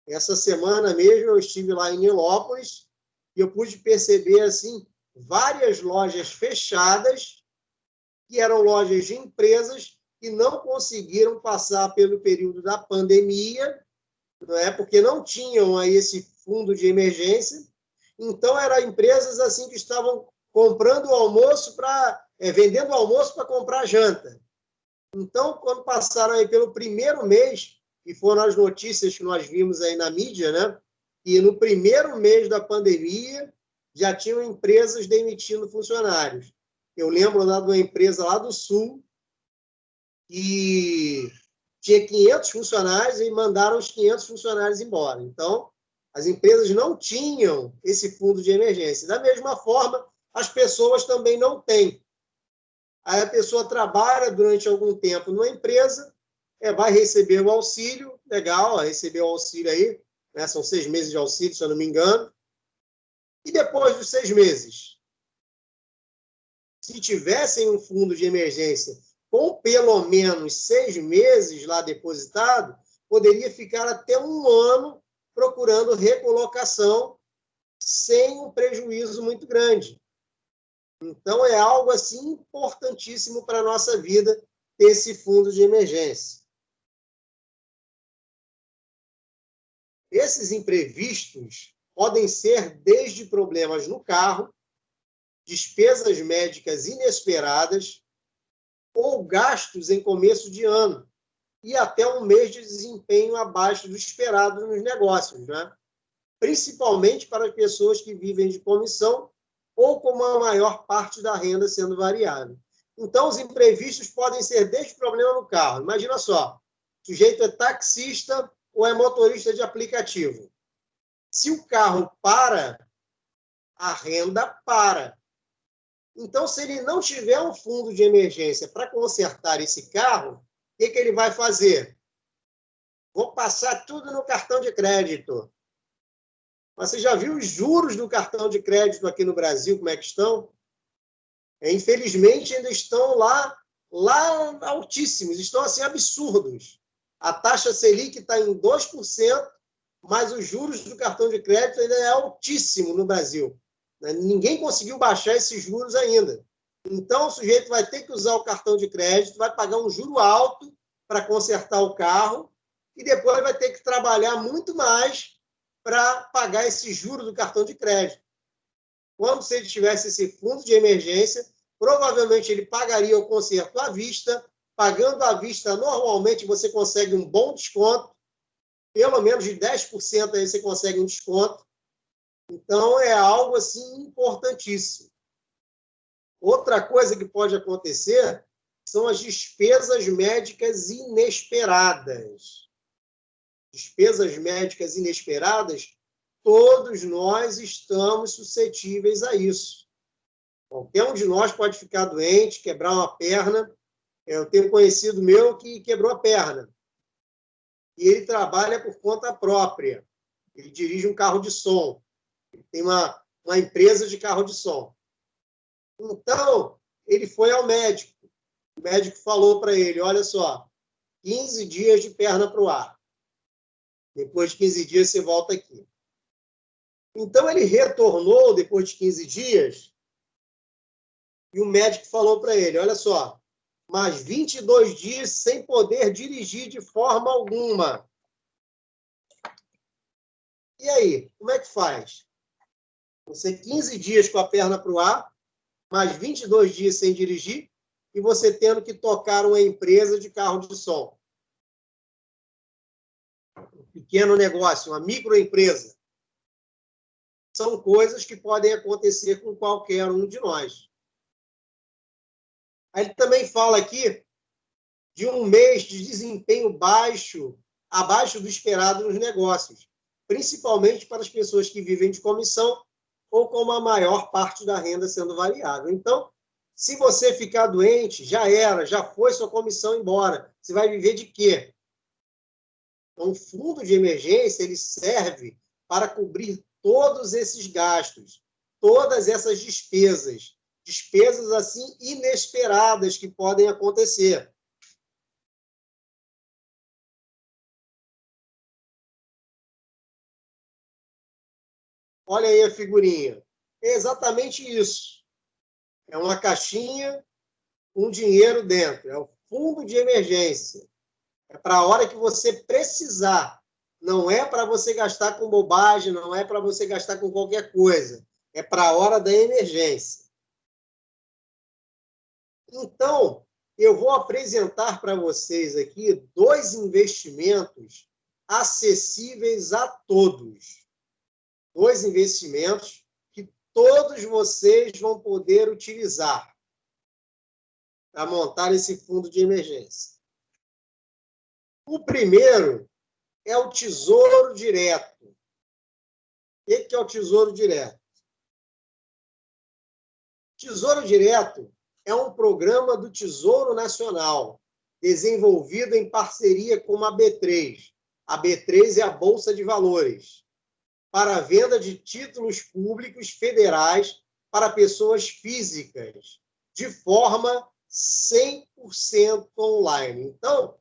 Essa semana mesmo eu estive lá em Nilópolis e eu pude perceber assim várias lojas fechadas, que eram lojas de empresas que não conseguiram passar pelo período da pandemia, não é? Porque não tinham aí esse fundo de emergência. Então, eram empresas assim que estavam comprando o almoço vendendo almoço para comprar janta. Então, quando passaram aí pelo primeiro mês, e foram as notícias que nós vimos aí na mídia, né? E no primeiro mês da pandemia, já tinham empresas demitindo funcionários. Eu lembro lá de uma empresa lá do Sul, que tinha 500 funcionários e mandaram os 500 funcionários embora. Então, as empresas não tinham esse fundo de emergência. Da mesma forma, as pessoas também não têm. Aí a pessoa trabalha durante algum tempo numa empresa, vai receber o auxílio, legal, receber o auxílio aí, né? São 6 meses de auxílio, se eu não me engano. E depois dos 6 meses, se tivessem um fundo de emergência com pelo menos 6 meses lá depositado, poderia ficar até 1 ano procurando recolocação sem um prejuízo muito grande. Então, é algo assim importantíssimo para a nossa vida ter esse fundo de emergência. Esses imprevistos podem ser desde problemas no carro, despesas médicas inesperadas ou gastos em começo de ano e até um mês de desempenho abaixo do esperado nos negócios, né? Principalmente para as pessoas que vivem de comissão ou com a maior parte da renda sendo variável. Então, os imprevistos podem ser desde problema no carro. Imagina só, o sujeito é taxista ou é motorista de aplicativo. Se o carro para, a renda para. Então, se ele não tiver um fundo de emergência para consertar esse carro, o que ele vai fazer? Vou passar tudo no cartão de crédito. Mas você já viu os juros do cartão de crédito aqui no Brasil, como é que estão? Infelizmente, ainda estão lá altíssimos, estão assim absurdos. A taxa Selic está em 2%, mas os juros do cartão de crédito ainda é altíssimo no Brasil. Ninguém conseguiu baixar esses juros ainda. Então, o sujeito vai ter que usar o cartão de crédito, vai pagar um juro alto para consertar o carro e depois vai ter que trabalhar muito mais para pagar esse juro do cartão de crédito. Quando se ele tivesse esse fundo de emergência, provavelmente ele pagaria o conserto à vista. Pagando à vista, normalmente você consegue um bom desconto, pelo menos de 10% aí você consegue um desconto. Então, é algo assim importantíssimo. Outra coisa que pode acontecer são as despesas médicas inesperadas. Despesas médicas inesperadas, todos nós estamos suscetíveis a isso. Qualquer um de nós pode ficar doente, quebrar uma perna. Eu tenho um conhecido meu que quebrou a perna. E ele trabalha por conta própria. Ele dirige um carro de som. Ele tem uma empresa de carro de som. Então, ele foi ao médico. O médico falou para ele, olha só, 15 dias de perna para o ar. Depois de 15 dias, você volta aqui. Então, ele retornou depois de 15 dias e o médico falou para ele, olha só, mais 22 dias sem poder dirigir de forma alguma. E aí, como é que faz? Você 15 dias com a perna para o ar, mais 22 dias sem dirigir, e você tendo que tocar uma empresa de carro de som. Um pequeno negócio, uma microempresa. São coisas que podem acontecer com qualquer um de nós. Aí ele também fala aqui de um mês de desempenho baixo, abaixo do esperado nos negócios, principalmente para as pessoas que vivem de comissão ou com a maior parte da renda sendo variável. Então, se você ficar doente, já era, já foi sua comissão embora. Você vai viver de quê? Então, o fundo de emergência ele serve para cobrir todos esses gastos, todas essas despesas assim inesperadas que podem acontecer. Olha aí a figurinha. É exatamente isso. É uma caixinha com dinheiro dentro. É o fundo de emergência. É para a hora que você precisar. Não é para você gastar com bobagem, não é para você gastar com qualquer coisa. É para a hora da emergência. Então, eu vou apresentar para vocês aqui 2 investimentos acessíveis a todos. 2 investimentos que todos vocês vão poder utilizar para montar esse fundo de emergência. O primeiro é o Tesouro Direto. O que é o Tesouro Direto? Tesouro Direto é um programa do Tesouro Nacional, desenvolvido em parceria com a B3. A B3 é a Bolsa de Valores, para a venda de títulos públicos federais para pessoas físicas, de forma 100% online. Então,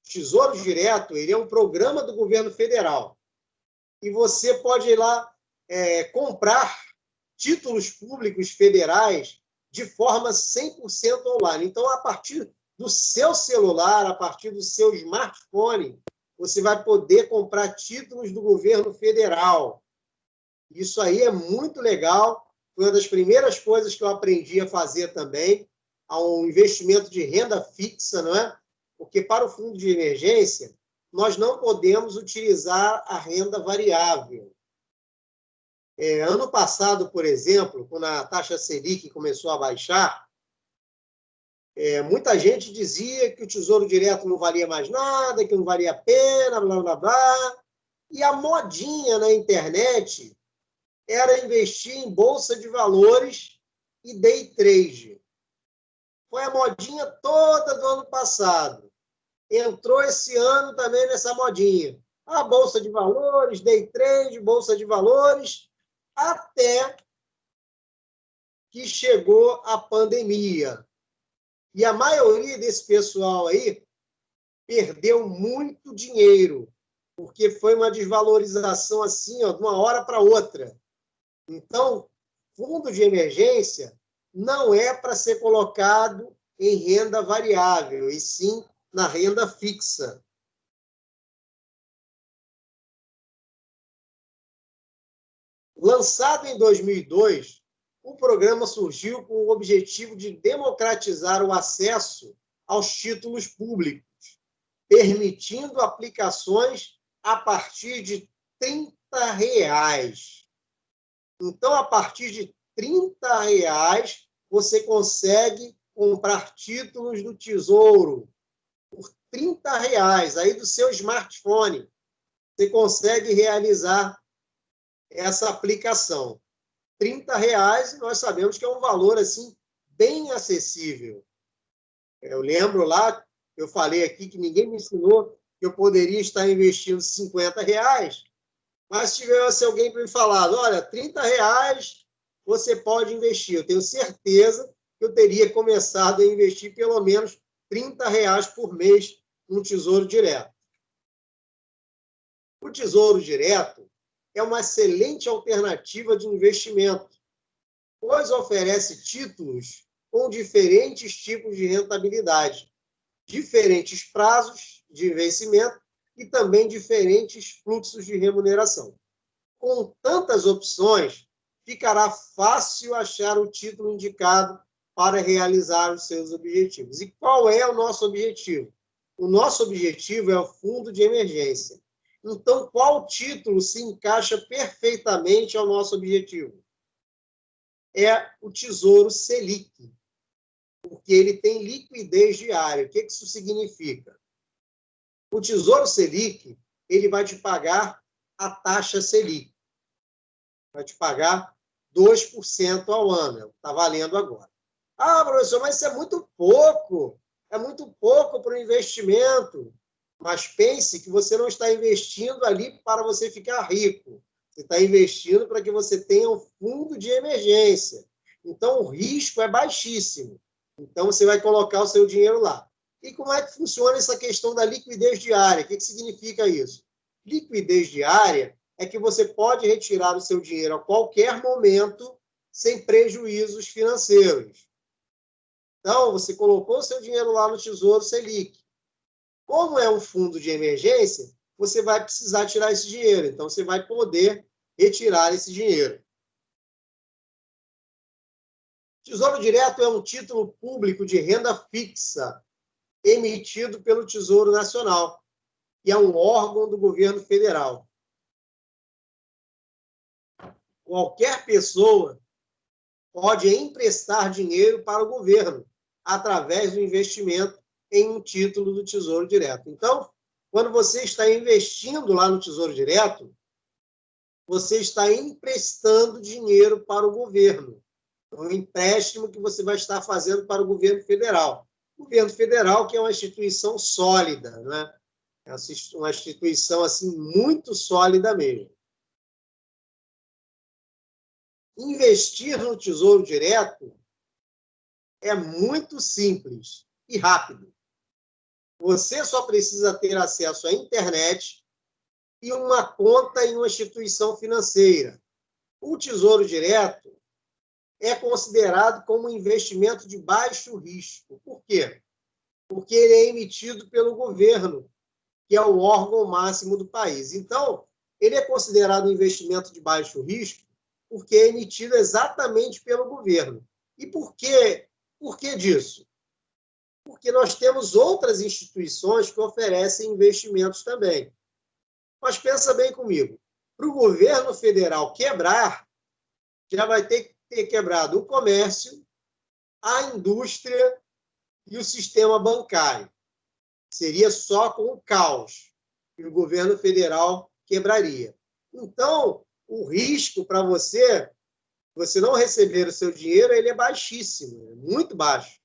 Tesouro Direto ele é um programa do governo federal. E você pode ir lá comprar títulos públicos federais de forma 100% online. Então, a partir do seu celular, a partir do seu smartphone, você vai poder comprar títulos do governo federal. Isso aí é muito legal. Foi uma das primeiras coisas que eu aprendi a fazer também, um investimento de renda fixa, não é? Porque para o fundo de emergência, nós não podemos utilizar a renda variável. Ano passado, por exemplo, quando a taxa Selic começou a baixar, muita gente dizia que o Tesouro Direto não valia mais nada, que não valia a pena, blá, blá, blá. E a modinha na internet era investir em bolsa de valores e day trade. Foi a modinha toda do ano passado. Entrou esse ano também nessa modinha. A bolsa de valores, day trade, bolsa de valores, até que chegou a pandemia. E a maioria desse pessoal aí perdeu muito dinheiro, porque foi uma desvalorização assim, ó, de uma hora para outra. Então, fundo de emergência não é para ser colocado em renda variável, e sim na renda fixa. Lançado em 2002, o programa surgiu com o objetivo de democratizar o acesso aos títulos públicos, permitindo aplicações a partir de R$ 30. Então, a partir de R$ 30, você consegue comprar títulos do Tesouro por R$ 30, aí do seu smartphone. Você consegue realizar essa aplicação. R$ 30, nós sabemos que é um valor assim bem acessível. Eu lembro lá, eu falei aqui que ninguém me ensinou que eu poderia estar investindo R$ 50, mas se tivesse alguém para me falar, olha, R$ 30 você pode investir. Eu tenho certeza que eu teria começado a investir pelo menos R$ 30 por mês no Tesouro Direto. O Tesouro Direto é uma excelente alternativa de investimento, pois oferece títulos com diferentes tipos de rentabilidade, diferentes prazos de vencimento e também diferentes fluxos de remuneração. Com tantas opções, ficará fácil achar o título indicado para realizar os seus objetivos. E qual é o nosso objetivo? O nosso objetivo é o fundo de emergência. Então, qual título se encaixa perfeitamente ao nosso objetivo? É o Tesouro Selic, porque ele tem liquidez diária. O que isso significa? O Tesouro Selic, ele vai te pagar a taxa Selic. Vai te pagar 2% ao ano. Está valendo agora. Ah, professor, mas isso é muito pouco. É muito pouco para o investimento. Mas pense que você não está investindo ali para você ficar rico. Você está investindo para que você tenha um fundo de emergência. Então, o risco é baixíssimo. Então, você vai colocar o seu dinheiro lá. E como é que funciona essa questão da liquidez diária? O que significa isso? Liquidez diária é que você pode retirar o seu dinheiro a qualquer momento sem prejuízos financeiros. Então, você colocou o seu dinheiro lá no Tesouro Selic. Como é um fundo de emergência, você vai precisar tirar esse dinheiro. Então, você vai poder retirar esse dinheiro. Tesouro Direto é um título público de renda fixa emitido pelo Tesouro Nacional, que é um órgão do governo federal. Qualquer pessoa pode emprestar dinheiro para o governo através do investimento em um título do Tesouro Direto. Então, quando você está investindo lá no Tesouro Direto, você está emprestando dinheiro para o governo. Um empréstimo que você vai estar fazendo para o governo federal. O governo federal, que é uma instituição sólida, né? É uma instituição assim, muito sólida mesmo. Investir no Tesouro Direto é muito simples e rápido. Você só precisa ter acesso à internet e uma conta em uma instituição financeira. O Tesouro Direto é considerado como um investimento de baixo risco. Por quê? Porque ele é emitido pelo governo, que é o órgão máximo do país. Então, ele é considerado um investimento de baixo risco porque é emitido exatamente pelo governo. E por quê? Por que disso? Porque nós temos outras instituições que oferecem investimentos também. Mas pensa bem comigo, para o governo federal quebrar, já vai ter que ter quebrado o comércio, a indústria e o sistema bancário. Seria só com o caos que o governo federal quebraria. Então, o risco para você não receber o seu dinheiro, ele é baixíssimo, é muito baixo.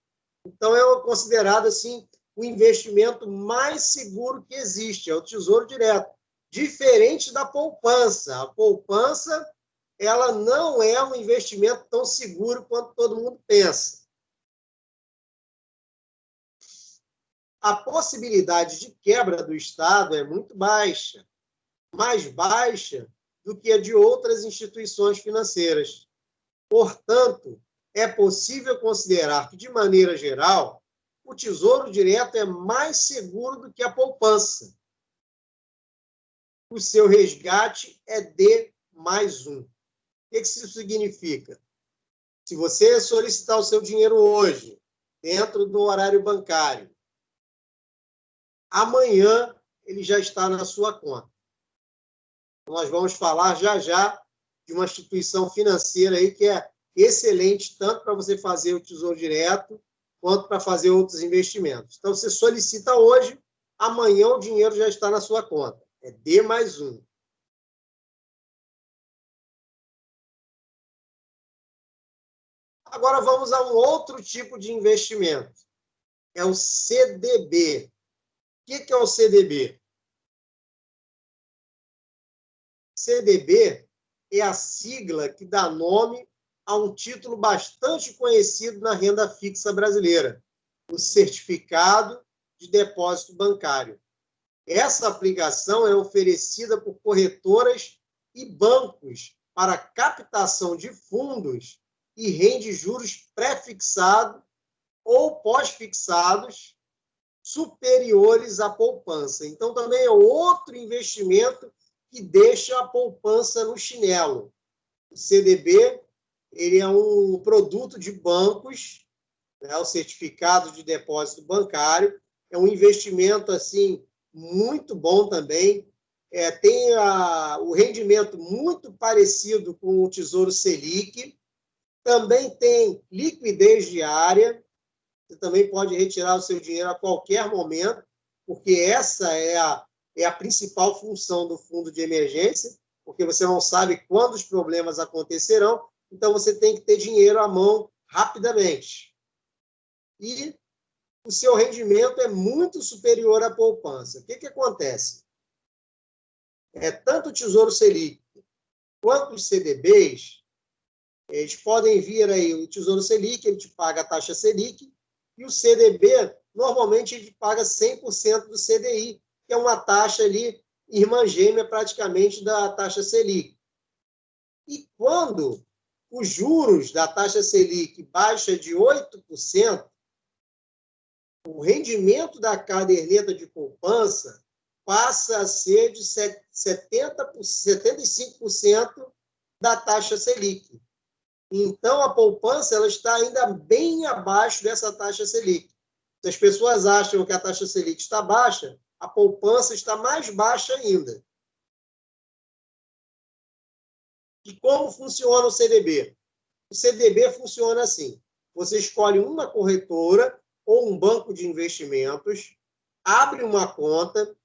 Então, é considerado assim o investimento mais seguro que existe, é o Tesouro Direto. Diferente da poupança. A poupança, ela não é um investimento tão seguro quanto todo mundo pensa. A possibilidade de quebra do Estado é muito baixa, mais baixa do que a de outras instituições financeiras. Portanto, é possível considerar que, de maneira geral, o Tesouro Direto é mais seguro do que a poupança. O seu resgate é D+1. O que isso significa? Se você solicitar o seu dinheiro hoje, dentro do horário bancário, amanhã ele já está na sua conta. Nós vamos falar já já de uma instituição financeira aí que é excelente, tanto para você fazer o Tesouro Direto, quanto para fazer outros investimentos. Então, você solicita hoje, amanhã o dinheiro já está na sua conta. É D+1. Agora, vamos a um outro tipo de investimento. É o CDB. O que é o CDB? CDB é a sigla que dá nome a um título bastante conhecido na renda fixa brasileira, o Certificado de Depósito Bancário. Essa aplicação é oferecida por corretoras e bancos para captação de fundos e rende juros pré-fixados ou pós-fixados superiores à poupança. Então, também é outro investimento que deixa a poupança no chinelo. O CDB ele é um produto de bancos, né, o certificado de depósito bancário, é um investimento assim muito bom também, tem o rendimento muito parecido com o Tesouro Selic, também tem liquidez diária, você também pode retirar o seu dinheiro a qualquer momento, porque essa é a principal função do fundo de emergência, porque você não sabe quando os problemas acontecerão, então você tem que ter dinheiro à mão rapidamente. E o seu rendimento é muito superior à poupança. O que acontece? Tanto o Tesouro Selic quanto os CDBs, eles podem vir aí, o Tesouro Selic, ele te paga a taxa Selic, e o CDB, normalmente, ele paga 100% do CDI, que é uma taxa ali, irmã gêmea praticamente da taxa Selic. E quando os juros da taxa Selic baixa de 8%, o rendimento da caderneta de poupança passa a ser de 75% da taxa Selic. Então, a poupança ela está ainda bem abaixo dessa taxa Selic. Se as pessoas acham que a taxa Selic está baixa, a poupança está mais baixa ainda. E como funciona o CDB? O CDB funciona assim. Você escolhe uma corretora ou um banco de investimentos, abre uma conta,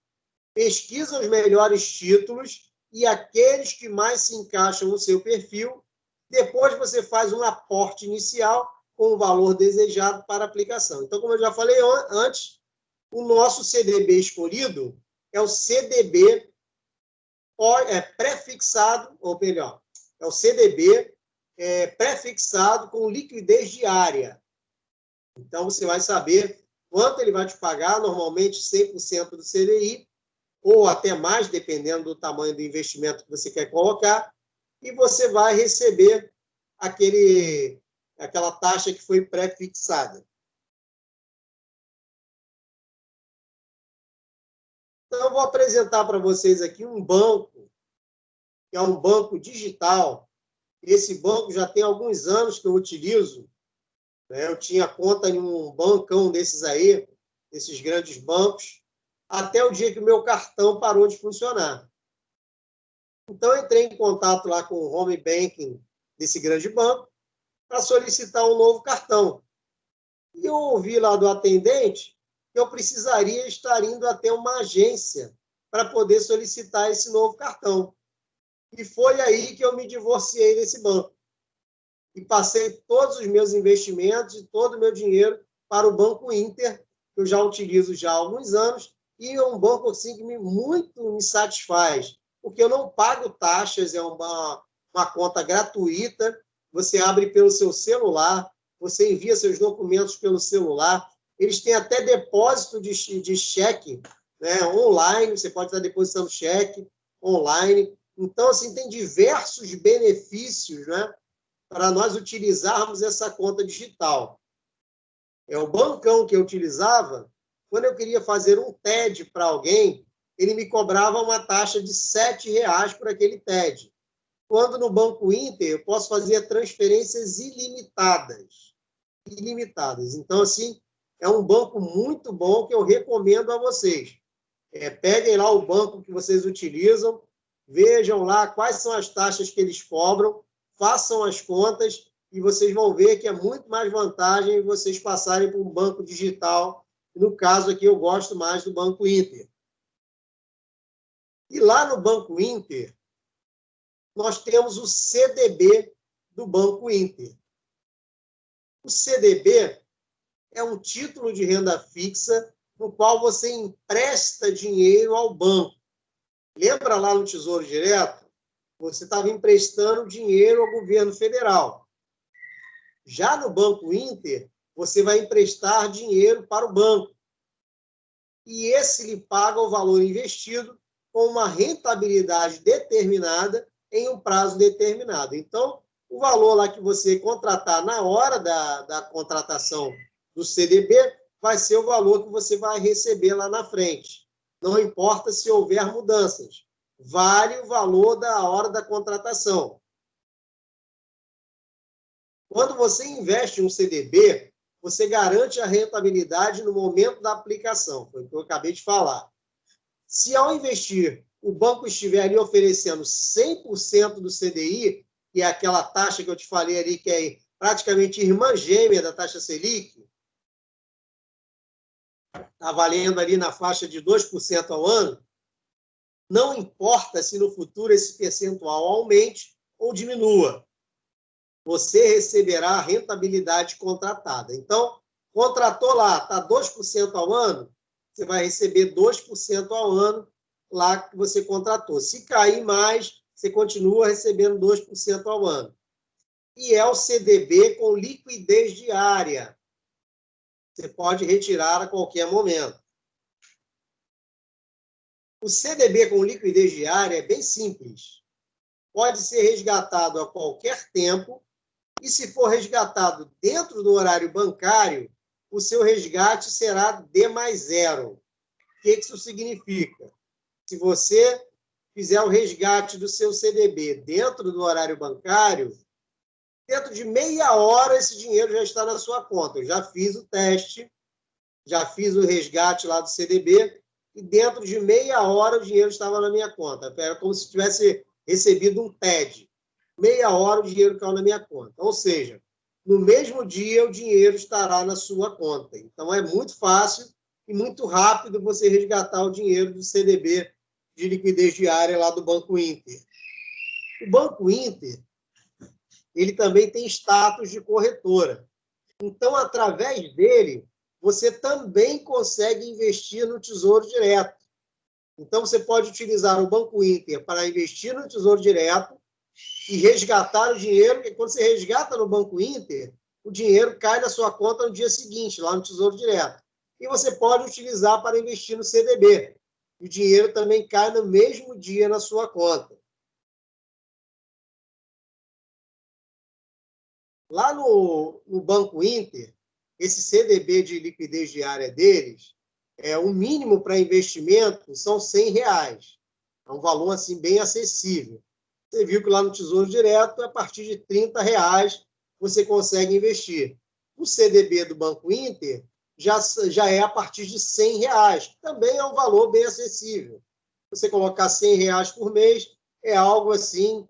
pesquisa os melhores títulos e aqueles que mais se encaixam no seu perfil. Depois você faz um aporte inicial com o valor desejado para aplicação. Então, como eu já falei antes, o nosso CDB escolhido é o CDB pré-fixado, ou melhor, é o CDB pré-fixado com liquidez diária. Então, você vai saber quanto ele vai te pagar, normalmente 100% do CDI, ou até mais, dependendo do tamanho do investimento que você quer colocar, e você vai receber aquela taxa que foi pré-fixada. Então, eu vou apresentar para vocês aqui um banco, que é um banco digital. Esse banco já tem alguns anos que eu utilizo. Eu tinha conta em um bancão desses aí, desses grandes bancos, até o dia que o meu cartão parou de funcionar. Então, eu entrei em contato lá com o home banking desse grande banco para solicitar um novo cartão. E eu ouvi lá do atendente que eu precisaria estar indo até uma agência para poder solicitar esse novo cartão. E foi aí que eu me divorciei desse banco. E passei todos os meus investimentos e todo o meu dinheiro para o Banco Inter, que eu já utilizo já há alguns anos, e é um banco assim, que muito me satisfaz, porque eu não pago taxas, é uma conta gratuita, você abre pelo seu celular, você envia seus documentos pelo celular, eles têm até depósito de cheque, né, online, você pode estar depositando cheque online. Então, assim, tem diversos benefícios, né? para nós utilizarmos essa conta digital. O bancão que eu utilizava, quando eu queria fazer um TED para alguém, ele me cobrava uma taxa de R$ 7,00 por aquele TED. Quando no Banco Inter, eu posso fazer transferências ilimitadas. Ilimitadas. Então, assim, é um banco muito bom que eu recomendo a vocês. Peguem lá o banco que vocês utilizam, vejam lá quais são as taxas que eles cobram, façam as contas e vocês vão ver que é muito mais vantagem vocês passarem por um banco digital. No caso aqui, eu gosto mais do Banco Inter. E lá no Banco Inter, nós temos o CDB do Banco Inter. O CDB é um título de renda fixa no qual você empresta dinheiro ao banco. Lembra lá no Tesouro Direto? Você estava emprestando dinheiro ao governo federal. Já no Banco Inter, você vai emprestar dinheiro para o banco. E esse lhe paga o valor investido com uma rentabilidade determinada em um prazo determinado. Então, o valor lá que você contratar na hora da contratação do CDB vai ser o valor que você vai receber lá na frente. Não importa se houver mudanças. Vale o valor da hora da contratação. Quando você investe em um CDB, você garante a rentabilidade no momento da aplicação. Foi o que eu acabei de falar. Se ao investir, o banco estiver ali oferecendo 100% do CDI, que é aquela taxa que eu te falei ali, que é praticamente irmã gêmea da taxa Selic, está valendo ali na faixa de 2% ao ano, não importa se no futuro esse percentual aumente ou diminua. Você receberá a rentabilidade contratada. Então, contratou lá, está 2% ao ano, você vai receber 2% ao ano lá que você contratou. Se cair mais, você continua recebendo 2% ao ano. E é o CDB com liquidez diária. Você pode retirar a qualquer momento. O CDB com liquidez diária é bem simples. Pode ser resgatado a qualquer tempo e, se for resgatado dentro do horário bancário, o seu resgate será D+0. O que isso significa? Se você fizer o resgate do seu CDB dentro do horário bancário, dentro de meia hora esse dinheiro já está na sua conta. Eu já fiz o teste, já fiz o resgate lá do CDB e dentro de meia hora o dinheiro estava na minha conta. Era como se tivesse recebido um TED. Meia hora o dinheiro caiu na minha conta. Ou seja, no mesmo dia o dinheiro estará na sua conta. Então é muito fácil e muito rápido você resgatar o dinheiro do CDB de liquidez diária lá do Banco Inter. O Banco Inter, ele também tem status de corretora. Então, através dele, você também consegue investir no Tesouro Direto. Então, você pode utilizar o Banco Inter para investir no Tesouro Direto e resgatar o dinheiro, porque quando você resgata no Banco Inter, o dinheiro cai na sua conta no dia seguinte, lá no Tesouro Direto. E você pode utilizar para investir no CDB. O dinheiro também cai no mesmo dia na sua conta. Lá no Banco Inter, esse CDB de liquidez diária deles, o mínimo para investimento são R$100. É um valor assim, bem acessível. Você viu que lá no Tesouro Direto, a partir de R$30, você consegue investir. O CDB do Banco Inter já é a partir de R$100, que também é um valor bem acessível. Você colocar R$100 por mês é algo assim,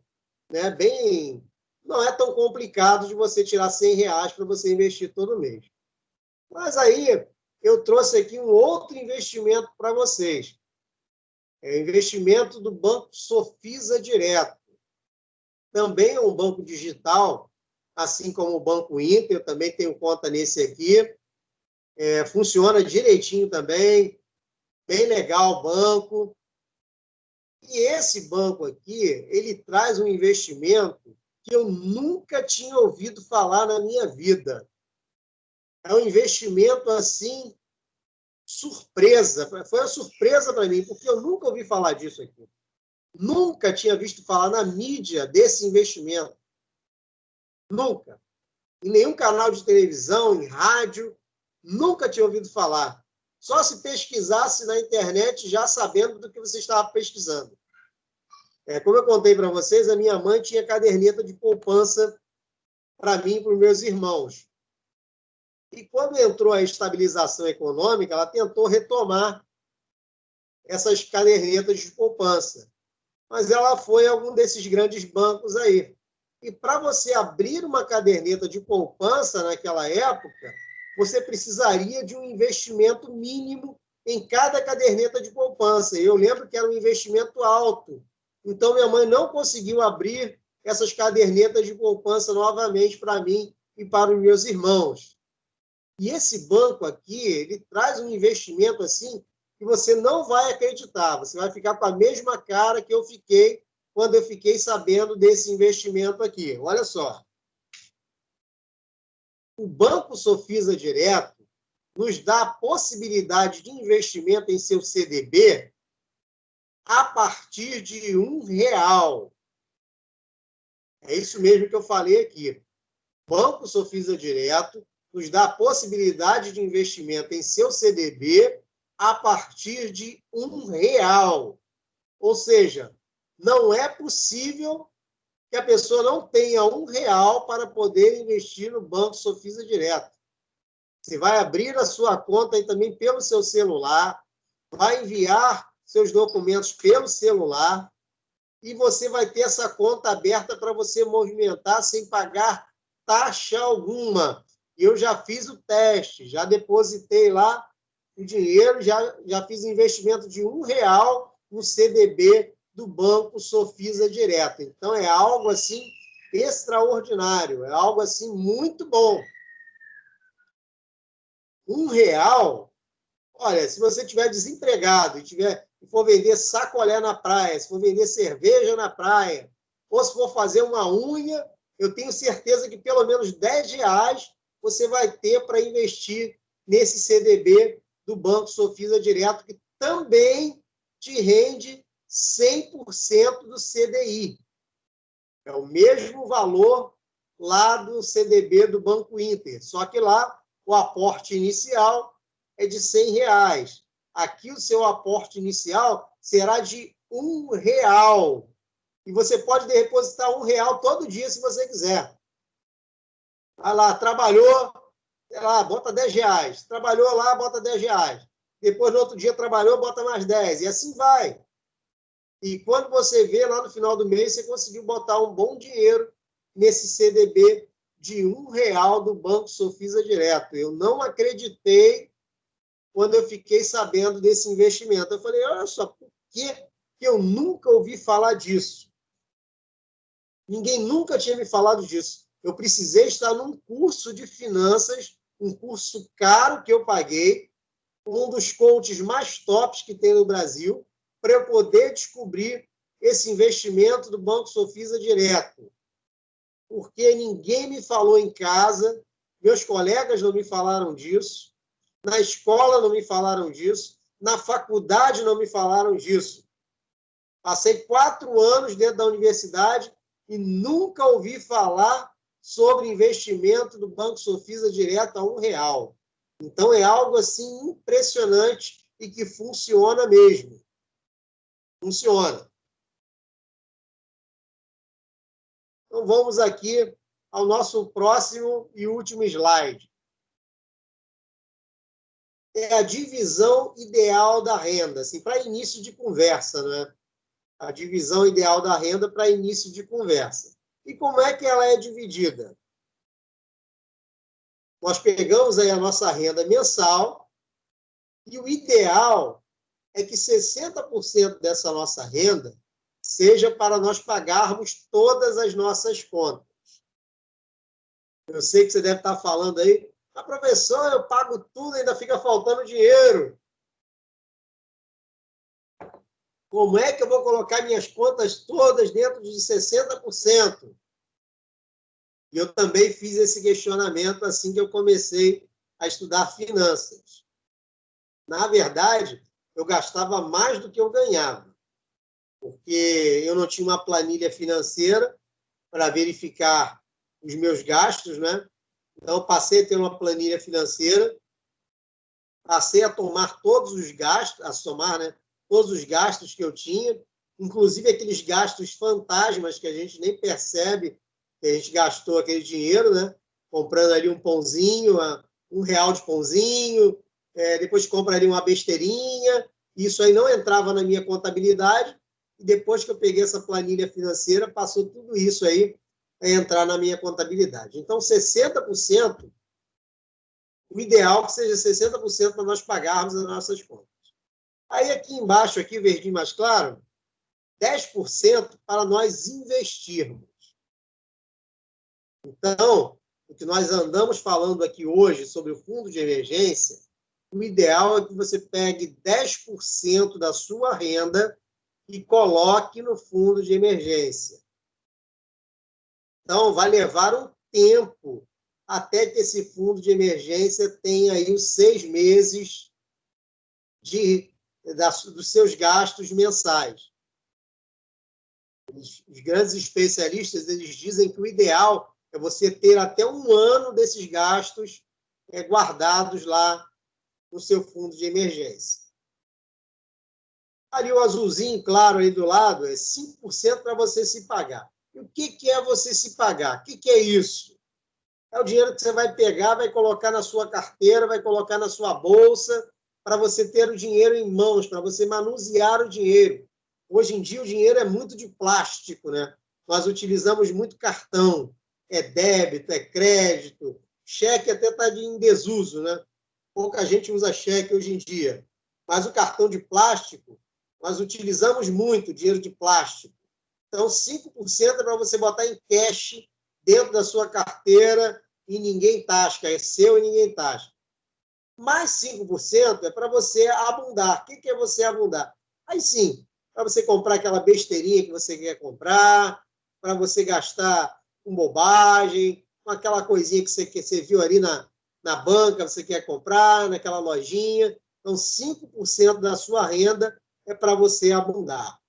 né, bem... Não é tão complicado de você tirar R$100 para você investir todo mês. Mas aí eu trouxe aqui um outro investimento para vocês. É o investimento do Banco Sofisa Direto. Também é um banco digital, assim como o Banco Inter, eu também tenho conta nesse aqui. Funciona direitinho também, bem legal o banco. E esse banco aqui, ele traz um investimento que eu nunca tinha ouvido falar na minha vida. É um investimento, assim, surpresa. Foi uma surpresa para mim, porque eu nunca ouvi falar disso aqui. Nunca tinha visto falar na mídia desse investimento. Nunca. Em nenhum canal de televisão, em rádio, nunca tinha ouvido falar. Só se pesquisasse na internet já sabendo do que você estava pesquisando. Como eu contei para vocês, a minha mãe tinha caderneta de poupança para mim e para os meus irmãos. E quando entrou a estabilização econômica, ela tentou retomar essas cadernetas de poupança. Mas ela foi a algum desses grandes bancos aí. E para você abrir uma caderneta de poupança naquela época, você precisaria de um investimento mínimo em cada caderneta de poupança. Eu lembro que era um investimento alto. Então, minha mãe não conseguiu abrir essas cadernetas de poupança novamente para mim e para os meus irmãos. E esse banco aqui, ele traz um investimento assim que você não vai acreditar. Você vai ficar com a mesma cara que eu fiquei quando eu fiquei sabendo desse investimento aqui. Olha só. O Banco Sofisa Direto nos dá a possibilidade de investimento em seu CDB a partir de R$1. É isso mesmo que eu falei aqui. Banco Sofisa Direto nos dá a possibilidade de investimento em seu CDB a partir de R$1. Ou seja, não é possível que a pessoa não tenha R$1 para poder investir no Banco Sofisa Direto. Você vai abrir a sua conta aí também pelo seu celular, vai enviar seus documentos pelo celular e você vai ter essa conta aberta para você movimentar sem pagar taxa alguma. Eu já fiz o teste, já depositei lá o dinheiro, já fiz investimento de R$1 no CDB do Banco Sofisa Direto. Então, é algo assim extraordinário, é algo assim muito bom. R$1, olha, se você estiver desempregado e for vender sacolé na praia, se for vender cerveja na praia, ou se for fazer uma unha, eu tenho certeza que pelo menos R$10 você vai ter para investir nesse CDB do Banco Sofisa Direto, que também te rende 100% do CDI. É o mesmo valor lá do CDB do Banco Inter, só que lá o aporte inicial é de R$100. Aqui o seu aporte inicial será de R$1. E você pode depositar R$1 todo dia se você quiser. Vai lá, trabalhou, sei lá, bota R$10. Trabalhou lá, bota R$10. Depois, no outro dia, trabalhou, bota mais 10. E assim vai. E quando você vê lá no final do mês, você conseguiu botar um bom dinheiro nesse CDB de R$1 do Banco Sofisa Direto. Eu não acreditei quando eu fiquei sabendo desse investimento. Eu falei, olha só, por que eu nunca ouvi falar disso? Ninguém nunca tinha me falado disso. Eu precisei estar num curso de finanças, um curso caro que eu paguei, um dos coaches mais tops que tem no Brasil, para eu poder descobrir esse investimento do Banco Sofisa Direto. Porque ninguém me falou em casa, meus colegas não me falaram disso, na escola não me falaram disso, na faculdade não me falaram disso. Passei 4 anos dentro da universidade e nunca ouvi falar sobre investimento do Banco Sofisa Direto a R$1. Então, é algo assim impressionante e que funciona mesmo. Funciona. Então, vamos aqui ao nosso próximo e último slide. É a divisão ideal da renda, assim, para início de conversa, né? A divisão ideal da renda para início de conversa. E como é que ela é dividida? Nós pegamos aí a nossa renda mensal e o ideal é que 60% dessa nossa renda seja para nós pagarmos todas as nossas contas. Eu sei que você deve estar falando aí, professor, eu pago tudo, ainda fica faltando dinheiro. Como é que eu vou colocar minhas contas todas dentro de 60%? E eu também fiz esse questionamento assim que eu comecei a estudar finanças. Na verdade, eu gastava mais do que eu ganhava, porque eu não tinha uma planilha financeira para verificar os meus gastos, né? Então, passei a ter uma planilha financeira, passei a tomar todos os gastos, a somar, né, todos os gastos que eu tinha, inclusive aqueles gastos fantasmas que a gente nem percebe que a gente gastou aquele dinheiro, né? Comprando ali um pãozinho, R$ 1 de pãozinho, depois compra ali uma besteirinha, isso aí não entrava na minha contabilidade, e depois que eu peguei essa planilha financeira, passou tudo isso aí a entrar na minha contabilidade. Então, 60%, o ideal é que seja 60% para nós pagarmos as nossas contas. Aí, aqui embaixo, aqui, verdinho mais claro, 10% para nós investirmos. Então, o que nós andamos falando aqui hoje sobre o fundo de emergência, o ideal é que você pegue 10% da sua renda e coloque no fundo de emergência. Então, vai levar um tempo até que esse fundo de emergência tenha aí os 6 meses dos seus gastos mensais. Os grandes especialistas, eles dizem que o ideal é você ter até 1 ano desses gastos guardados lá no seu fundo de emergência. Ali o azulzinho claro aí do lado é 5% para você se pagar. E o que é você se pagar? O que é isso? É o dinheiro que você vai pegar, vai colocar na sua carteira, vai colocar na sua bolsa, para você ter o dinheiro em mãos, para você manusear o dinheiro. Hoje em dia o dinheiro é muito de plástico, né? Nós utilizamos muito cartão, é débito, é crédito, cheque até está em desuso, né? Pouca gente usa cheque hoje em dia. Mas o cartão de plástico, nós utilizamos muito dinheiro de plástico. Então, 5% é para você botar em cash dentro da sua carteira e ninguém tasca, é seu e ninguém tasca. Mais 5% é para você abundar. O que é você abundar? Aí sim, para você comprar aquela besteirinha que você quer comprar, para você gastar com bobagem, com aquela coisinha que você viu ali na banca, você quer comprar, naquela lojinha. Então, 5% da sua renda é para você abundar.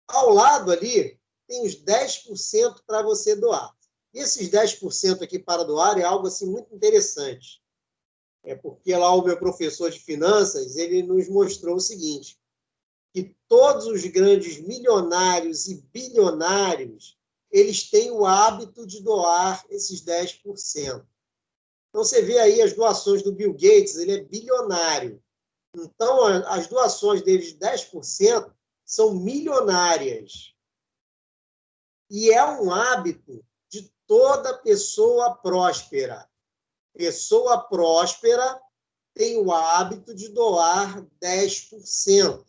Ao lado ali, tem os 10% para você doar. E esses 10% aqui para doar é algo assim muito interessante. É porque lá o meu professor de finanças, ele nos mostrou o seguinte, que todos os grandes milionários e bilionários, eles têm o hábito de doar esses 10%. Então, você vê aí as doações do Bill Gates, ele é bilionário. Então, as doações dele de 10% são milionárias. E é um hábito de toda pessoa próspera. Pessoa próspera tem o hábito de doar 10%.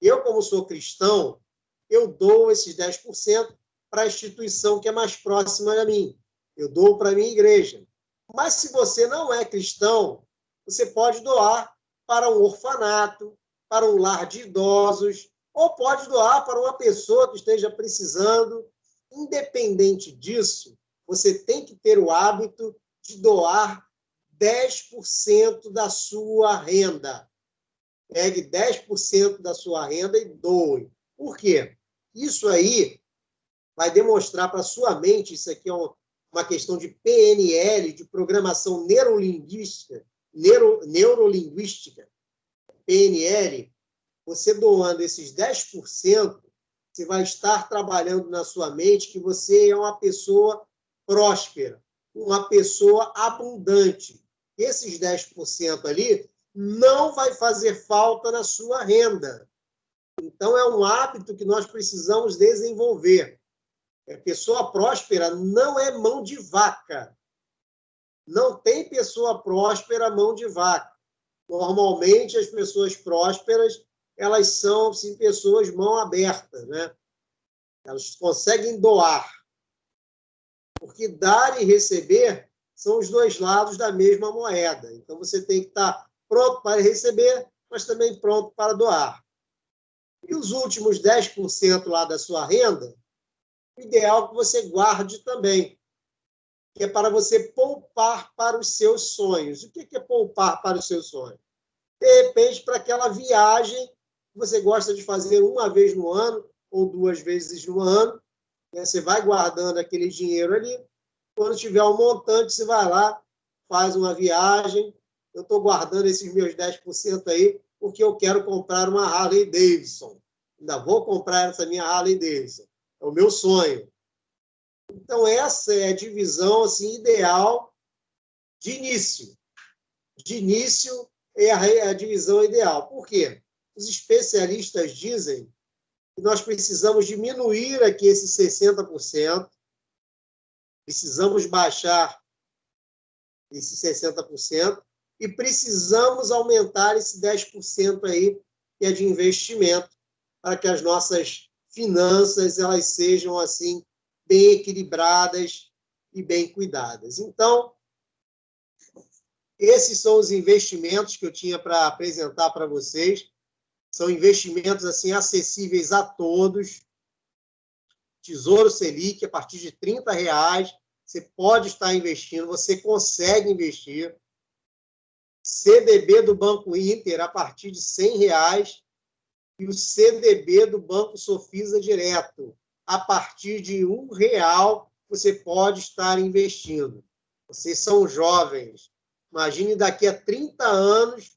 Eu, como sou cristão, eu dou esses 10% para a instituição que é mais próxima a mim. Eu dou para a minha igreja. Mas se você não é cristão, você pode doar para um orfanato, para um lar de idosos, ou pode doar para uma pessoa que esteja precisando. Independente disso, você tem que ter o hábito de doar 10% da sua renda. Pegue 10% da sua renda e doe. Por quê? Isso aí vai demonstrar para a sua mente, isso aqui é uma questão de PNL, de programação neurolinguística, PNL, você doando esses 10%, você vai estar trabalhando na sua mente que você é uma pessoa próspera, uma pessoa abundante. Esses 10% ali não vai fazer falta na sua renda. Então, é um hábito que nós precisamos desenvolver. A pessoa próspera não é mão de vaca. Não tem pessoa próspera mão de vaca. Normalmente, as pessoas prósperas, elas são sim, pessoas mão aberta, né? Elas conseguem doar. Porque dar e receber são os dois lados da mesma moeda. Então, você tem que estar pronto para receber, mas também pronto para doar. E os últimos 10% lá da sua renda, o ideal é que você guarde também, que é para você poupar para os seus sonhos. O que é poupar para os seus sonhos? De repente, para aquela viagem que você gosta de fazer uma vez no ano ou 2 vezes no ano, né? Você vai guardando aquele dinheiro ali. Quando tiver um montante, você vai lá, faz uma viagem. Eu estou guardando esses meus 10% aí, porque eu quero comprar uma Harley Davidson. Ainda vou comprar essa minha Harley Davidson. É o meu sonho. Então, essa é a divisão assim, ideal de início. De início é a divisão ideal. Por quê? Os especialistas dizem que nós precisamos diminuir aqui esses 60%, precisamos baixar esses 60% e precisamos aumentar esse 10% aí, que é de investimento, para que as nossas finanças elas sejam assim bem equilibradas e bem cuidadas. Então, esses são os investimentos que eu tinha para apresentar para vocês. São investimentos assim acessíveis a todos. Tesouro Selic, a partir de R$30, você pode estar investindo, você consegue investir. CDB do Banco Inter, a partir de R$100. E o CDB do Banco Sofisa Direto, a partir de R$1, você pode estar investindo. Vocês são jovens. Imagine daqui a 30 anos,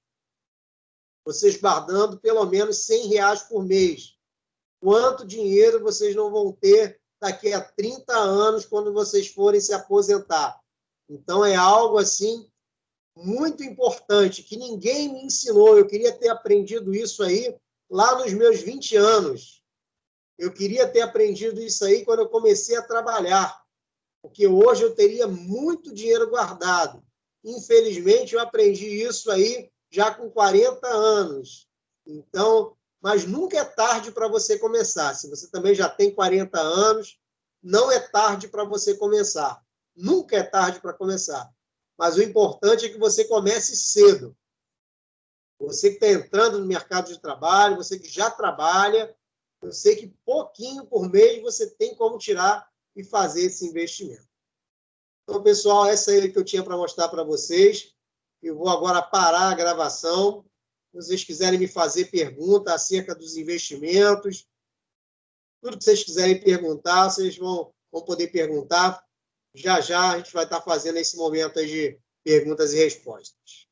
vocês guardando pelo menos R$100 por mês. Quanto dinheiro vocês não vão ter daqui a 30 anos quando vocês forem se aposentar? Então, é algo assim muito importante, que ninguém me ensinou. Eu queria ter aprendido isso aí lá nos meus 20 anos. Eu queria ter aprendido isso aí quando eu comecei a trabalhar, porque hoje eu teria muito dinheiro guardado. Infelizmente, eu aprendi isso aí já com 40 anos. Então, mas nunca é tarde para você começar. Se você também já tem 40 anos, não é tarde para você começar. Nunca é tarde para começar. Mas o importante é que você comece cedo. Você que está entrando no mercado de trabalho, você que já trabalha, eu sei que pouquinho por mês você tem como tirar e fazer esse investimento. Então, pessoal, essa aí que eu tinha para mostrar para vocês. Eu vou agora parar a gravação. Se vocês quiserem me fazer pergunta acerca dos investimentos, tudo que vocês quiserem perguntar, vocês vão poder perguntar. Já a gente vai estar fazendo esse momento aí de perguntas e respostas.